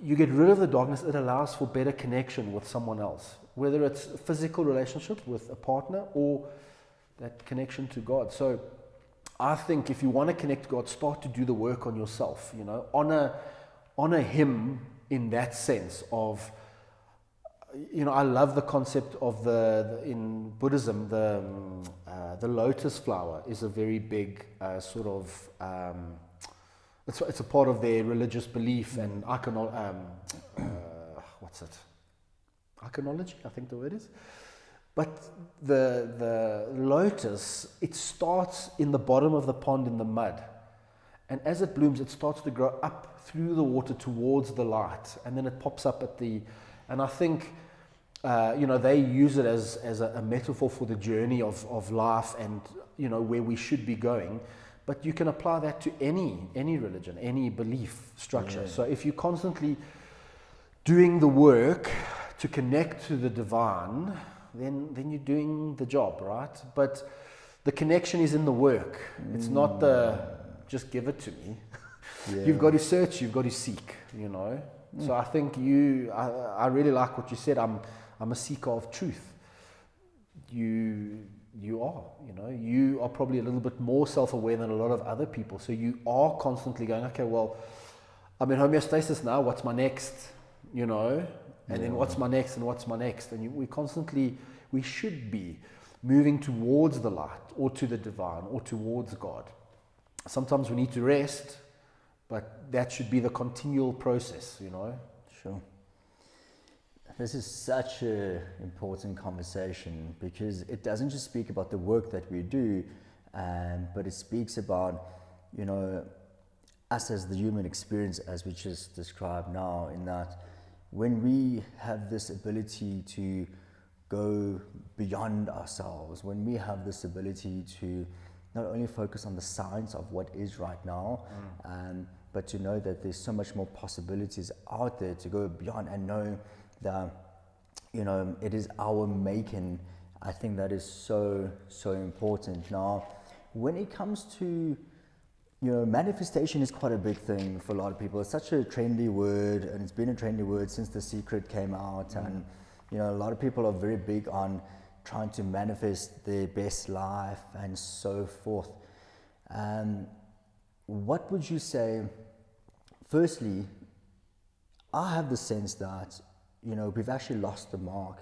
you get rid of the darkness, it allows for better connection with someone else, whether it's a physical relationship with a partner or that connection to God. So I think if you want to connect to God, start to do the work on yourself, honor him in that sense of, I love the concept of in Buddhism, the lotus flower is a very big sort of, it's a part of their religious belief and iconology, I think the word is. But the lotus, it starts in the bottom of the pond in the mud. And as it blooms, it starts to grow up through the water towards the light. And then it pops up and I think, they use it as a metaphor for the journey of life and, where we should be going. But you can apply that to any religion, any belief structure. Yeah. So if you're constantly doing the work to connect to the divine, then you're doing the job, right? But the connection is in the work. It's not just give it to me. You've got to search, you've got to seek, you know. So I think I really like what you said. I'm a seeker of truth. You are, you know, you are probably a little bit more self-aware than a lot of other people. So you are constantly going, okay, well, I'm in homeostasis now, what's my next, you know, and then what's my next and what's my next. And we should be moving towards the light or to the divine or towards God. Sometimes we need to rest, but that should be the continual process, you know. Sure. This is such an important conversation because it doesn't just speak about the work that we do, but it speaks about, you know, us as the human experience, as we just described now, in that when we have this ability to go beyond ourselves, when we have this ability to not only focus on the science of what is right now, but to know that there's so much more possibilities out there to go beyond and know that, you know, it is our making. I think that is so important. Now, when it comes to, you know, manifestation is quite a big thing for a lot of people. It's such a trendy word, and it's been a trendy word since The Secret came out. And, you know, a lot of people are very big on trying to manifest their best life and so forth. What would you say? Firstly, I have the sense that, you know, we've actually lost the mark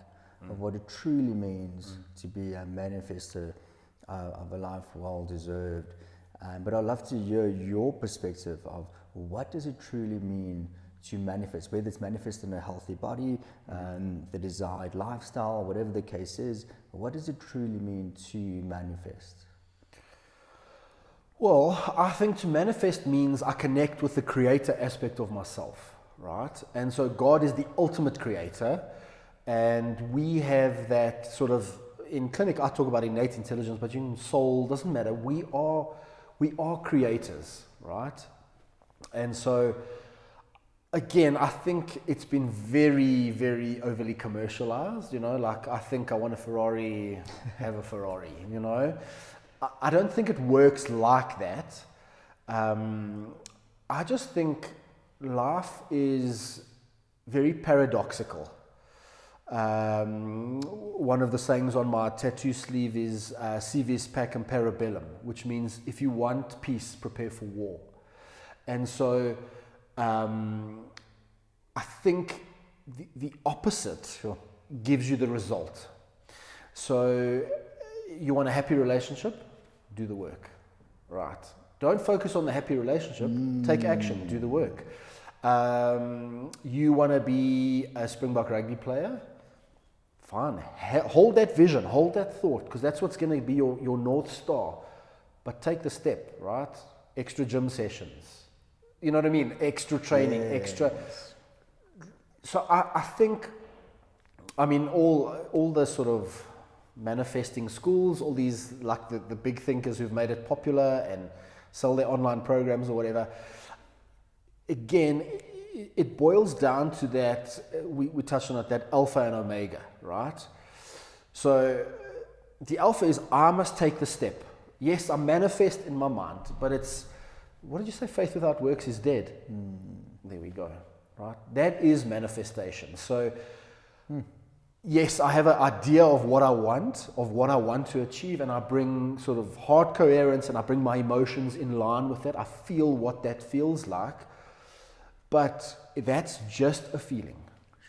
of what it truly means to be a manifester of a life well deserved. But I'd love to hear your perspective of what does it truly mean to manifest, whether it's manifest in a healthy body, the desired lifestyle, whatever the case is. What does it truly mean to manifest? Well, I think to manifest means I connect with the creator aspect of myself, right? And so God is the ultimate creator, and we have that sort of, in clinic I talk about innate intelligence, but in soul, doesn't matter. We are creators, right? And so again, I think it's been very, very overly commercialized, you know, like I think I want a Ferrari, have a Ferrari, you know. I don't think it works like that. I just think life is very paradoxical. One of the sayings on my tattoo sleeve is si vis pacem parabellum, which means if you want peace, prepare for war. And so I think the opposite gives you the result. So you want a happy relationship? Do the work, right? Don't focus on the happy relationship. Take action, do the work. You want to be a Springbok rugby player? Fine. Hold that vision, hold that thought, because that's what's going to be your North Star. But take the step, right? Extra gym sessions. You know what I mean? Extra training, extra. So I think, I mean, all the sort of manifesting schools, all these, like the big thinkers who've made it popular and sell their online programs or whatever, again, it boils down to that, we touched on it, that alpha and omega, right? So the alpha is I must take the step. Yes, I manifest in my mind, but it's, what did you say? Faith without works is dead. There we go, right? That is manifestation. So yes, I have an idea of what I want to achieve, and I bring sort of heart coherence, and I bring my emotions in line with that. I feel what that feels like, but that's just a feeling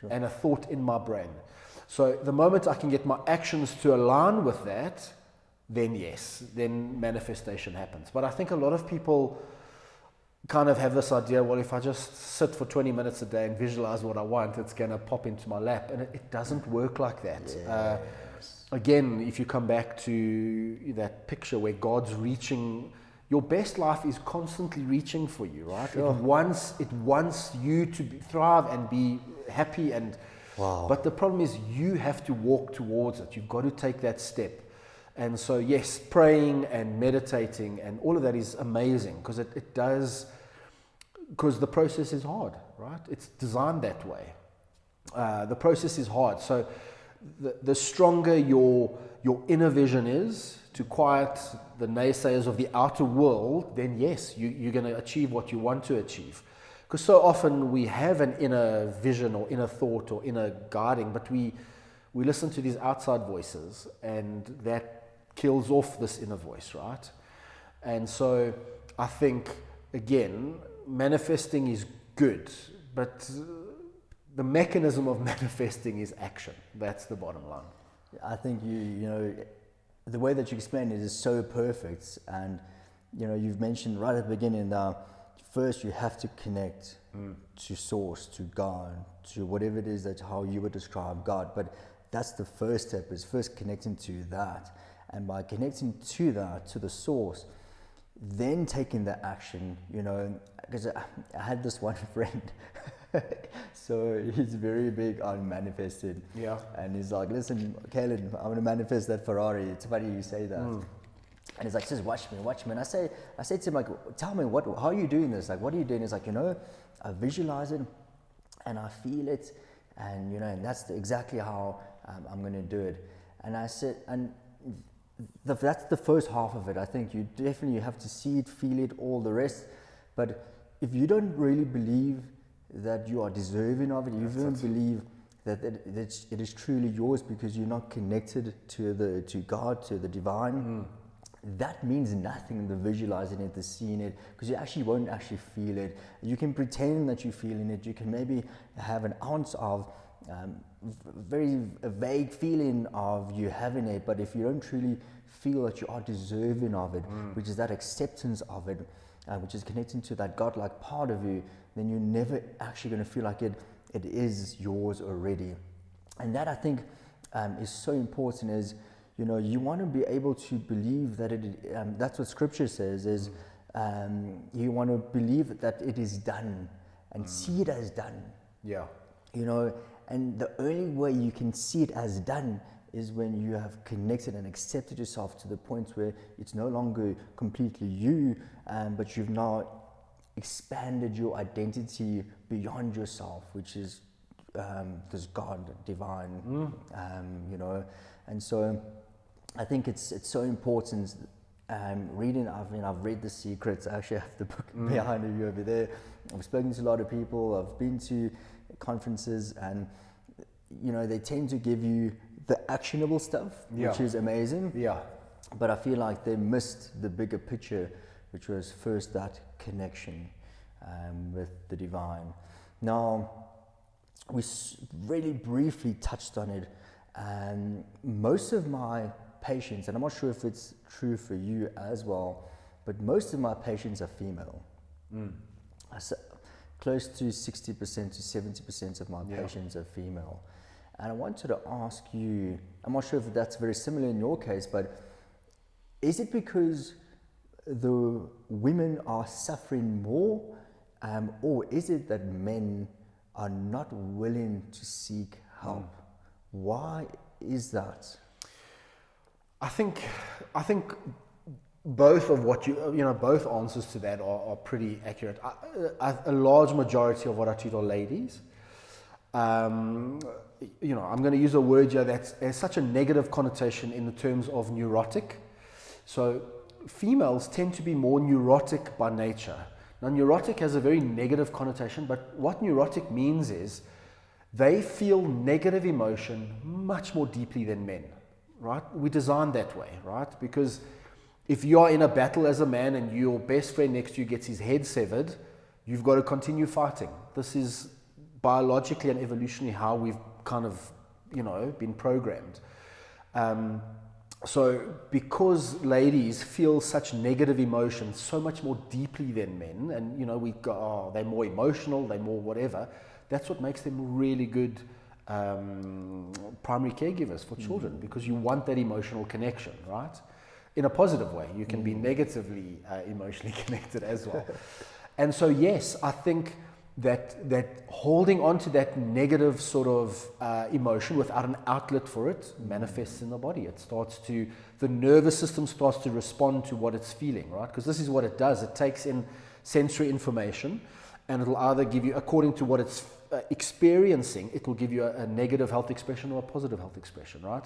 and a thought in my brain. So the moment I can get my actions to align with that, then yes, then manifestation happens. But I think a lot of people kind of have this idea, well, if I just sit for 20 minutes a day and visualize what I want, it's going to pop into my lap. And it doesn't work like that. Yes. Again, if you come back to that picture where God's reaching, your best life is constantly reaching for you, right? Sure. It wants you to thrive and be happy. And But the problem is you have to walk towards it. You've got to take that step. And so, yes, praying and meditating and all of that is amazing because it does, because the process is hard, right? It's designed that way. The process is hard. So the stronger your your inner vision is, to quiet the naysayers of the outer world, then yes, you're going to achieve what you want to achieve. Because so often we have an inner vision or inner thought or inner guiding, but we listen to these outside voices, and that kills off this inner voice, right? And so I think, again, manifesting is good, but the mechanism of manifesting is action. That's the bottom line. I think you know, the way that you explain it is so perfect. And, you know, you've mentioned right at the beginning now, first you have to connect to source, to God, to whatever it is that how you would describe God. But that's the first step, is first connecting to that. And by connecting to that, to the source, then taking the action, you know, because I had this one friend, so he's very big on manifesting. Yeah. And he's like, listen, Caleb, I'm going to manifest that Ferrari. It's funny you say that. And he's like, just watch me. And I say to him, like, tell me, how are you doing this? Like, what are you doing? He's like, you know, I visualize it and I feel it. And, you know, and that's exactly how I'm going to do it. And I said, and that's the first half of it. I think you definitely have to see it, feel it, all the rest. But if you don't really believe that you are deserving of it, you don't believe that it is truly yours because you're not connected to God, to the divine, that means nothing, the visualizing it, the seeing it, because you actually won't actually feel it. You can pretend that you're feeling it. You can maybe have an ounce of a vague feeling of you having it, but if you don't truly feel that you are deserving of it, which is that acceptance of it, which is connecting to that godlike part of you, then you're never actually going to feel like it is yours already. And that, I think, is so important. Is, you know, you want to be able to believe that that's what Scripture says, is you want to believe that it is done and see it as done. Yeah. You know, and the only way you can see it as done is when you have connected and accepted yourself to the point where it's no longer completely you, but you've now expanded your identity beyond yourself, which is this God, divine, you know. And so I think it's so important. Reading, I've read The Secrets. I actually have the book behind you over there. I've spoken to a lot of people. I've been to conferences, and you know, they tend to give you the actionable stuff, which is amazing. Yeah. But I feel like they missed the bigger picture, which was first that connection with the divine. Now, we really briefly touched on it. Most of my patients, and I'm not sure if it's true for you as well, but most of my patients are female. Close to 60% to 70% of my patients are female. And I wanted to ask you, I'm not sure if that's very similar in your case, but is it because the women are suffering more, or is it that men are not willing to seek help? Why is that? I think both of what both answers to that are pretty accurate. A large majority of what I treat are ladies. I'm going to use a word here that has such a negative connotation in the terms of neurotic. So females tend to be more neurotic by nature. Now, neurotic has a very negative connotation, but what neurotic means is they feel negative emotion much more deeply than men, right? We're designed that way, right? Because if you are in a battle as a man and your best friend next to you gets his head severed, you've got to continue fighting. This is biologically and evolutionally how we've kind of, been programmed. So because ladies feel such negative emotions so much more deeply than men, and we go, they're more emotional, they're more whatever, that's what makes them really good primary caregivers for children, because you want that emotional connection, right? In a positive way. You can be negatively emotionally connected as well. And so yes, I think that holding on to that negative sort of emotion without an outlet for it manifests in the body. The nervous system starts to respond to what it's feeling, right? Because this is what it does. It takes in sensory information, and it'll either give you, according to what it's experiencing, it will give you a negative health expression or a positive health expression, right?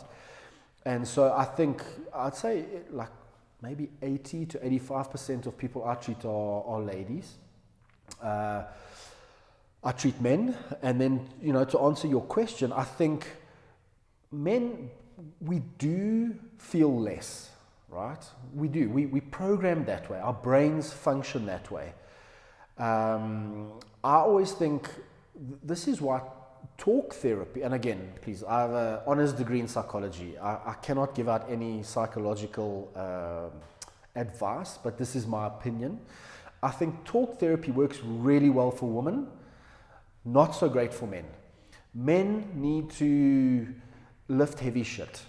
And so I'd say like maybe 80 to 85% of people I treat are ladies. I treat men, and then, to answer your question, I think men, we do feel less, right? We do. We program that way. Our brains function that way. I always think this is why talk therapy, and again, please, I have an honors degree in psychology. I cannot give out any psychological advice, but this is my opinion. I think talk therapy works really well for women, not so great for men. Men need to lift heavy shit.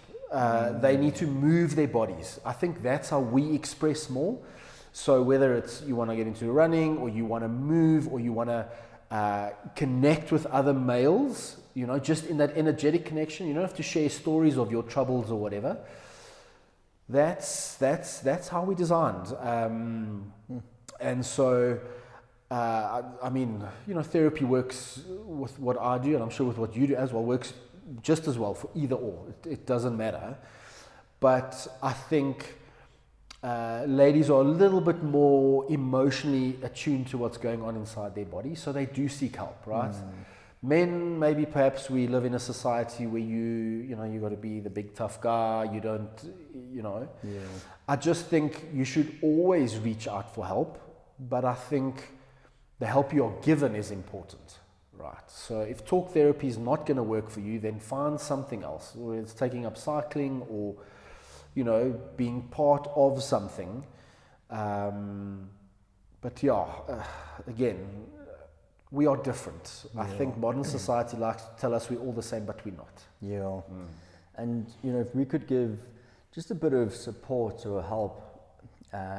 They need to move their bodies. I think that's how we express more. So whether it's you want to get into running, or you want to move, or you want to connect with other males, just in that energetic connection, you don't have to share stories of your troubles or whatever. That's how we designed. And so, therapy works with what I do, and I'm sure with what you do as well, works just as well for either or. It doesn't matter. But I think ladies are a little bit more emotionally attuned to what's going on inside their body, so they do seek help, right? Men, maybe perhaps we live in a society where you got to be the big tough guy. You don't, Yeah. I just think you should always reach out for help, but I think the help you're given is important, right? So if talk therapy is not going to work for you, then find something else, whether it's taking up cycling or, being part of something. But again, we are different. Yeah. I think modern society likes to tell us we're all the same, but we're not. Yeah. And, if we could give just a bit of support or help,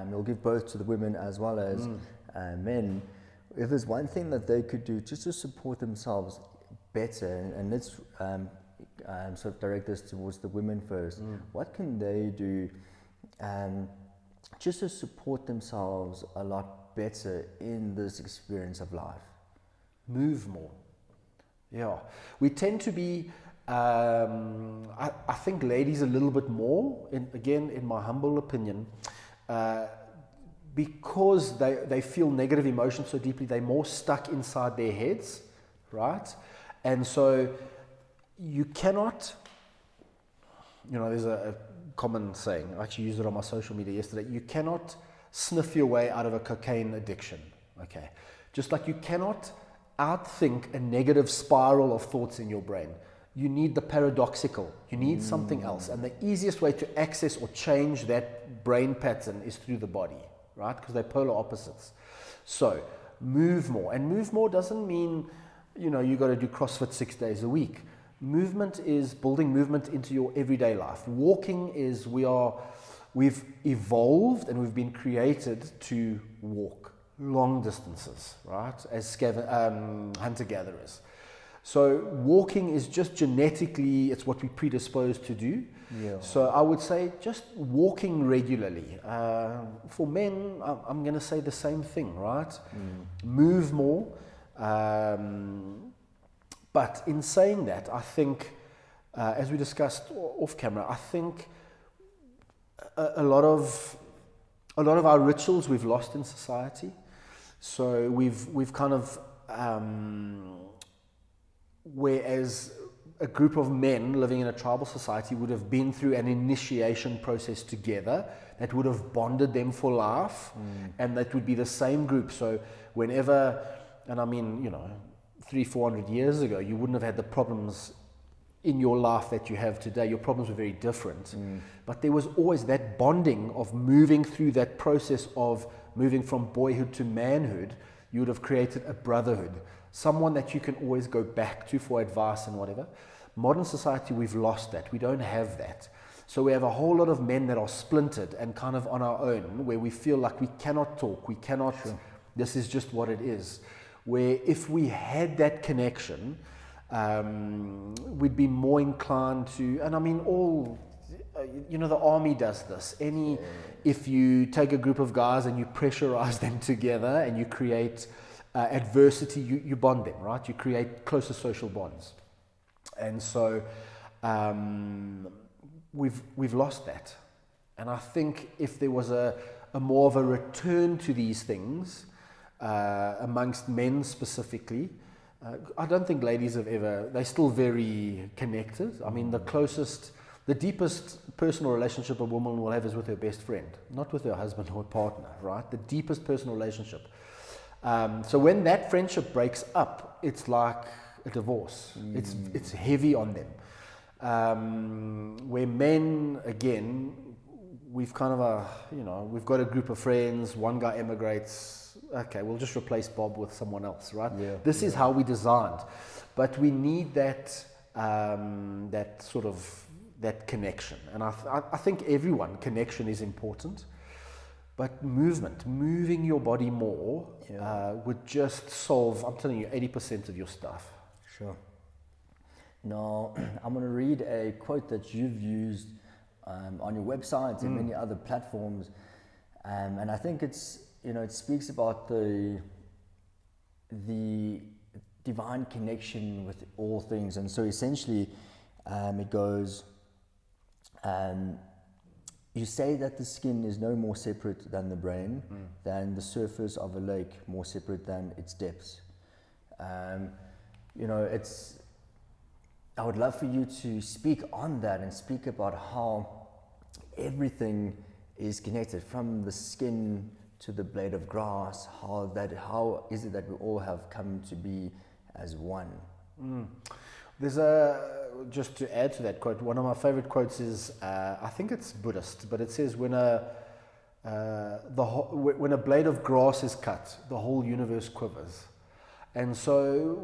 we'll give both to the women as well as men. If there's one thing that they could do just to support themselves better, and let's sort of direct this towards the women first, what can they do just to support themselves a lot better in this experience of life? Move more. Yeah. We tend to be, I think ladies a little bit more, in my humble opinion, because they feel negative emotions so deeply, they're more stuck inside their heads, right? And so you cannot, there's a common saying, I actually used it on my social media yesterday, you cannot sniff your way out of a cocaine addiction, okay? Just like you cannot outthink a negative spiral of thoughts in your brain. You need the paradoxical, you need something else. And the easiest way to access or change that brain pattern is through the body, right? Because they're polar opposites. So move more. And move more doesn't mean, you got to do CrossFit 6 days a week. Movement is building movement into your everyday life. Walking is, we've evolved and we've been created to walk long distances, right? As hunter-gatherers. So walking is just genetically, it's what we're predisposed to do. Yeah. So I would say just walking regularly. For men, I'm going to say the same thing, right? Move more. But in saying that, I think, as we discussed off camera, I think a lot of our rituals we've lost in society. So we've kind of, whereas a group of men living in a tribal society would have been through an initiation process together that would have bonded them for life, and that would be the same group. So whenever, and I mean, 300-400 years ago, you wouldn't have had the problems in your life that you have today. Your problems were very different. But there was always that bonding of moving through that process of moving from boyhood to manhood. You would have created a brotherhood, someone that you can always go back to for advice and whatever. Modern society, we've lost that. We don't have that. So we have a whole lot of men that are splintered and kind of on our own, where we feel like we cannot talk, we cannot, this is just what it is. Where if we had that connection, we'd be more inclined to, and I mean the army does this. If you take a group of guys and you pressurize them together and you create adversity, you bond them, right? You create closer social bonds. And so we've lost that. And I think if there was a more of a return to these things amongst men specifically, I don't think ladies have ever, they're still very connected. I mean, the deepest personal relationship a woman will have is with her best friend, not with her husband or partner, right? The deepest personal relationship. So when that friendship breaks up, it's like a divorce. It's heavy on them. Where men, again, we've kind of we've got a group of friends, one guy emigrates, okay, we'll just replace Bob with someone else, right? This is how we designed. But we need that that connection. And I think connection is important. But moving your body more would just solve, I'm telling you, 80% of your stuff. Sure. Now, I'm going to read a quote that you've used on your website and many other platforms. And I think it speaks about the divine connection with all things. And so essentially, it goes, you say that the skin is no more separate than the brain, than the surface of a lake more separate than its depths. I would love for you to speak on that and speak about how everything is connected, from the skin to the blade of grass. How is it that we all have come to be as one? There's just to add to that quote, one of my favorite quotes is, I think it's Buddhist, but it says, when a blade of grass is cut, the whole universe quivers. And so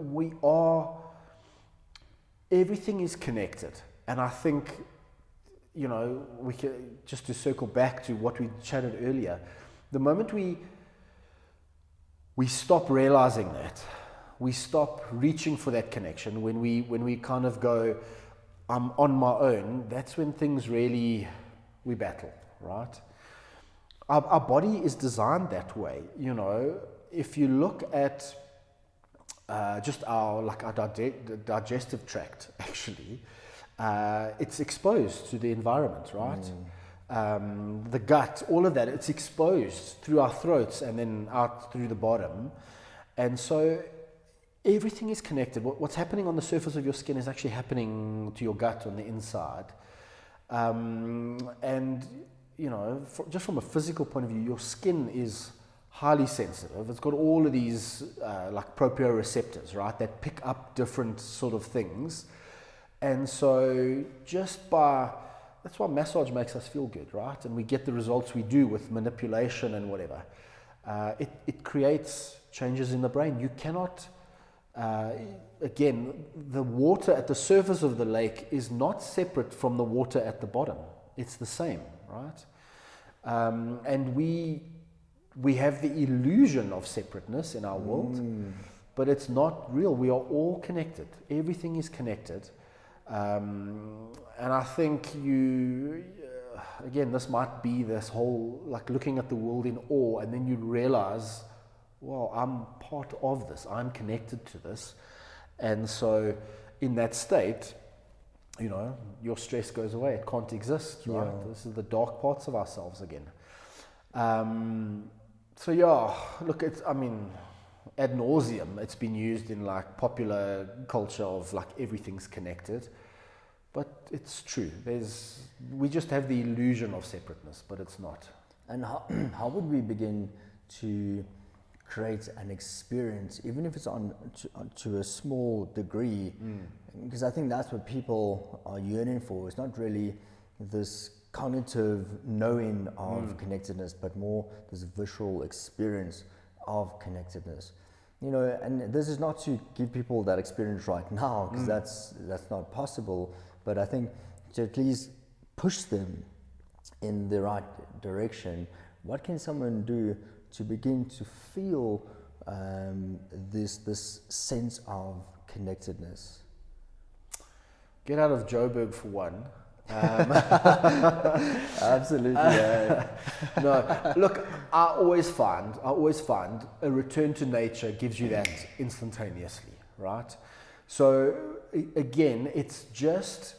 everything is connected. And I think, we can, just to circle back to what we chatted earlier, the moment we stop realizing that, we stop reaching for that connection, when we kind of go, I'm on my own, that's when things really, we battle, right? Our body is designed that way. If you look at just our digestive tract, actually, it's exposed to the environment, right? The gut, all of that, it's exposed through our throats and then out through the bottom. And so everything is connected. What's happening on the surface of your skin is actually happening to your gut on the inside. Just from a physical point of view, your skin is highly sensitive. It's got all of these proprioceptors, right, that pick up different sort of things. And so that's why massage makes us feel good, right? And we get the results we do with manipulation and whatever. It creates changes in the brain. You cannot, again, the water at the surface of the lake is not separate from the water at the bottom. It's the same, right? And we have the illusion of separateness in our world, but it's not real. We are all connected. Everything is connected. And I think again, this might be this whole, looking at the world in awe, and then you realize, well, I'm part of this. I'm connected to this. And so in that state, your stress goes away. It can't exist, right? Yeah. This is the dark parts of ourselves again. Look, ad nauseum, it's been used in popular culture of everything's connected. But it's true. We just have the illusion of separateness, but it's not. And how would we begin to create an experience, even if it's to a small degree? Because I think that's what people are yearning for. It's not really this cognitive knowing of connectedness, but more this visual experience of connectedness. And this is not to give people that experience right now, because that's not possible. But I think to at least push them in the right direction. What can someone do to begin to feel this sense of connectedness? Get out of Joburg for one. Absolutely. No, look, I always find a return to nature gives you that instantaneously, right? So again, it's just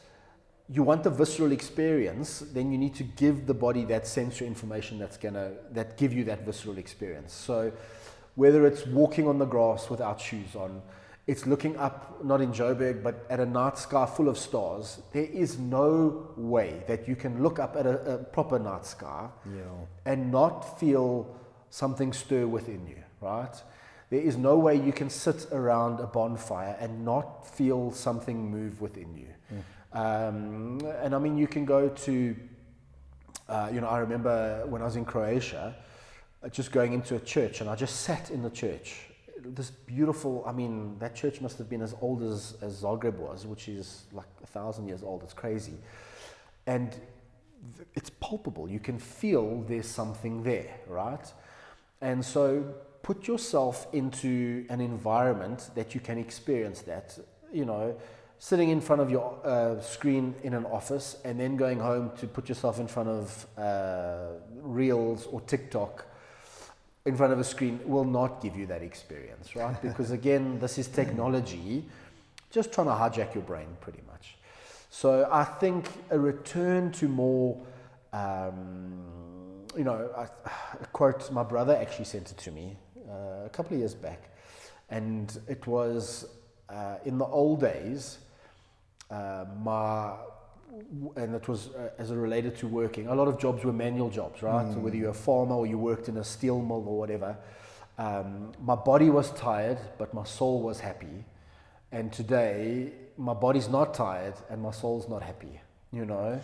you want the visceral experience, then you need to give the body that sensory information that give you that visceral experience. So whether it's walking on the grass without shoes on, it's looking up, not in Joburg, but at a night sky full of stars. There is no way that you can look up at a proper night sky and not feel something stir within you, right? There is no way you can sit around a bonfire and not feel something move within you. And I mean, you can go to, I remember when I was in Croatia, just going into a church, and I just sat in the church. This beautiful, I mean, that church must have been as old as Zagreb was, which is like 1,000 years old. It's crazy. And it's palpable. You can feel there's something there, right? And so put yourself into an environment that you can experience that, sitting in front of your screen in an office and then going home to put yourself in front of Reels or TikTok in front of a screen will not give you that experience, right? Because again, this is technology just trying to hijack your brain pretty much. So I think a return to more, a quote, my brother actually sent it to me a couple of years back, and it was in the old days, and it was as it related to working. A lot of jobs were manual jobs, right? So whether you're a farmer or you worked in a steel mill or whatever, my body was tired, but my soul was happy. And today, my body's not tired and my soul's not happy, Sure.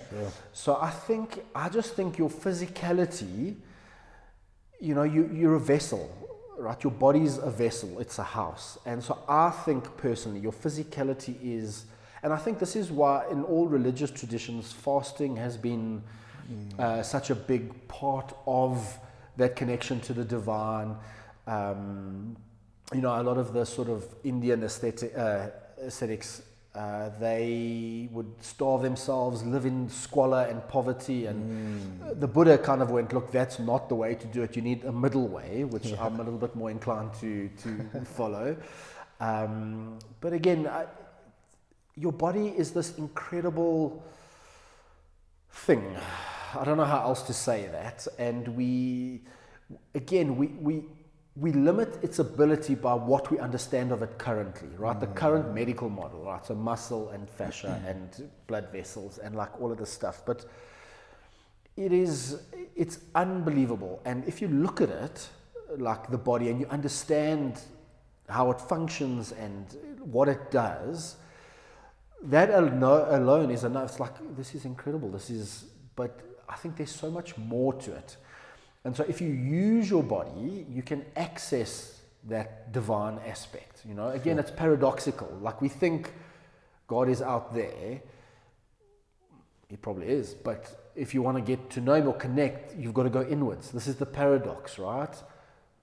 So I just think your physicality, you're a vessel, right? Your body's a vessel, it's a house. And so I think personally, your physicality is, and I think this is why in all religious traditions, fasting has been such a big part of that connection to the divine. A lot of the sort of Indian ascetics, they would starve themselves, live in squalor and poverty. And the Buddha kind of went, look, that's not the way to do it. You need a middle way, which I'm a little bit more inclined to follow. But again, your body is this incredible thing. I don't know how else to say that. And we limit its ability by what we understand of it currently, right? The current medical model, right? So muscle and fascia and blood vessels and like all of this stuff. But it's unbelievable. And if you look at it, like the body, and you understand how it functions and what it does, that alone is enough. It's like, this is incredible. But I think there's so much more to it. And so if you use your body, you can access that divine aspect. Again, It's paradoxical. Like we think God is out there. He probably is. But if you want to get to know him or connect, you've got to go inwards. This is the paradox, right?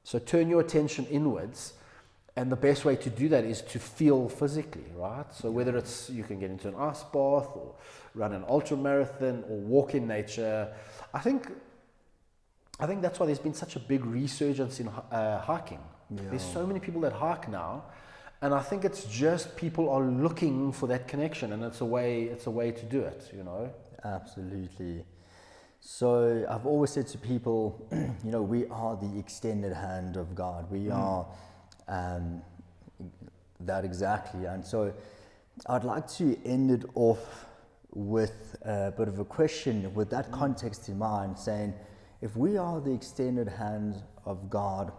So turn your attention inwards. And the best way to do that is to feel physically, right? So whether it's you can get into an ice bath or run an ultra marathon or walk in nature, I think that's why there's been such a big resurgence in hiking. There's so many people that hike now, and I think it's just people are looking for that connection, and it's a way to do it, Absolutely. So I've always said to people, we are the extended hand of God. We are that exactly. And so I'd like to end it off with a bit of a question with that context in mind, saying, if we are the extended hand of God,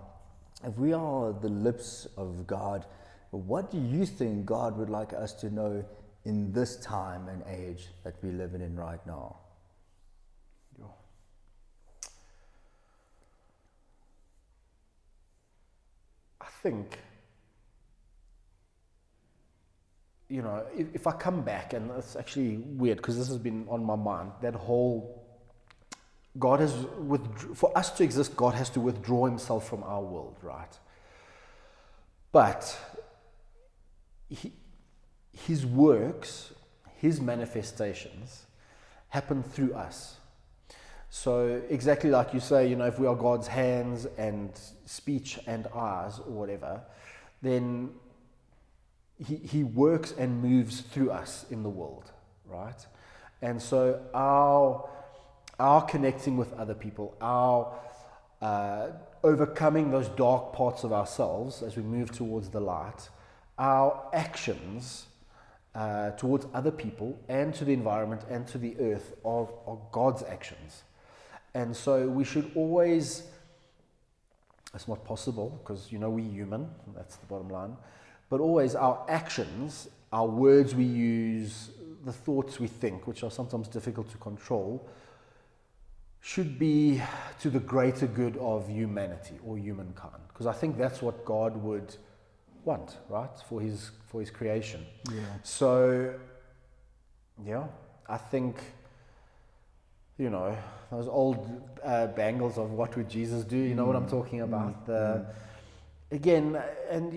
if we are the lips of God, what do you think God would like us to know in this time and age that we're living in right now? I think, if I come back, and it's actually weird because this has been on my mind, that whole God has for us to exist, God has to withdraw himself from our world, right? But his works, his manifestations happen through us. So exactly like you say, if we are God's hands and speech and eyes or whatever, then he works and moves through us in the world, right? And so our connecting with other people, our overcoming those dark parts of ourselves as we move towards the light, our actions towards other people and to the environment and to the earth are God's actions. And so we should always, it's not possible because we're human, that's the bottom line, but always our actions, our words we use, the thoughts we think, which are sometimes difficult to control, should be to the greater good of humanity or humankind. Because I think that's what God would want, right, for his creation. Yeah. So, yeah, I think, those old bangles of what would Jesus do, you know what I'm talking about. Again, and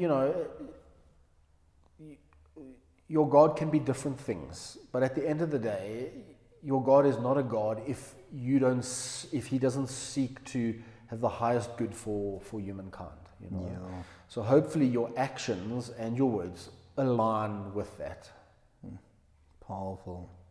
your God can be different things, but at the end of the day, your God is not a God if he doesn't seek to have the highest good for humankind. Yeah. So hopefully your actions and your words align with that. Powerful.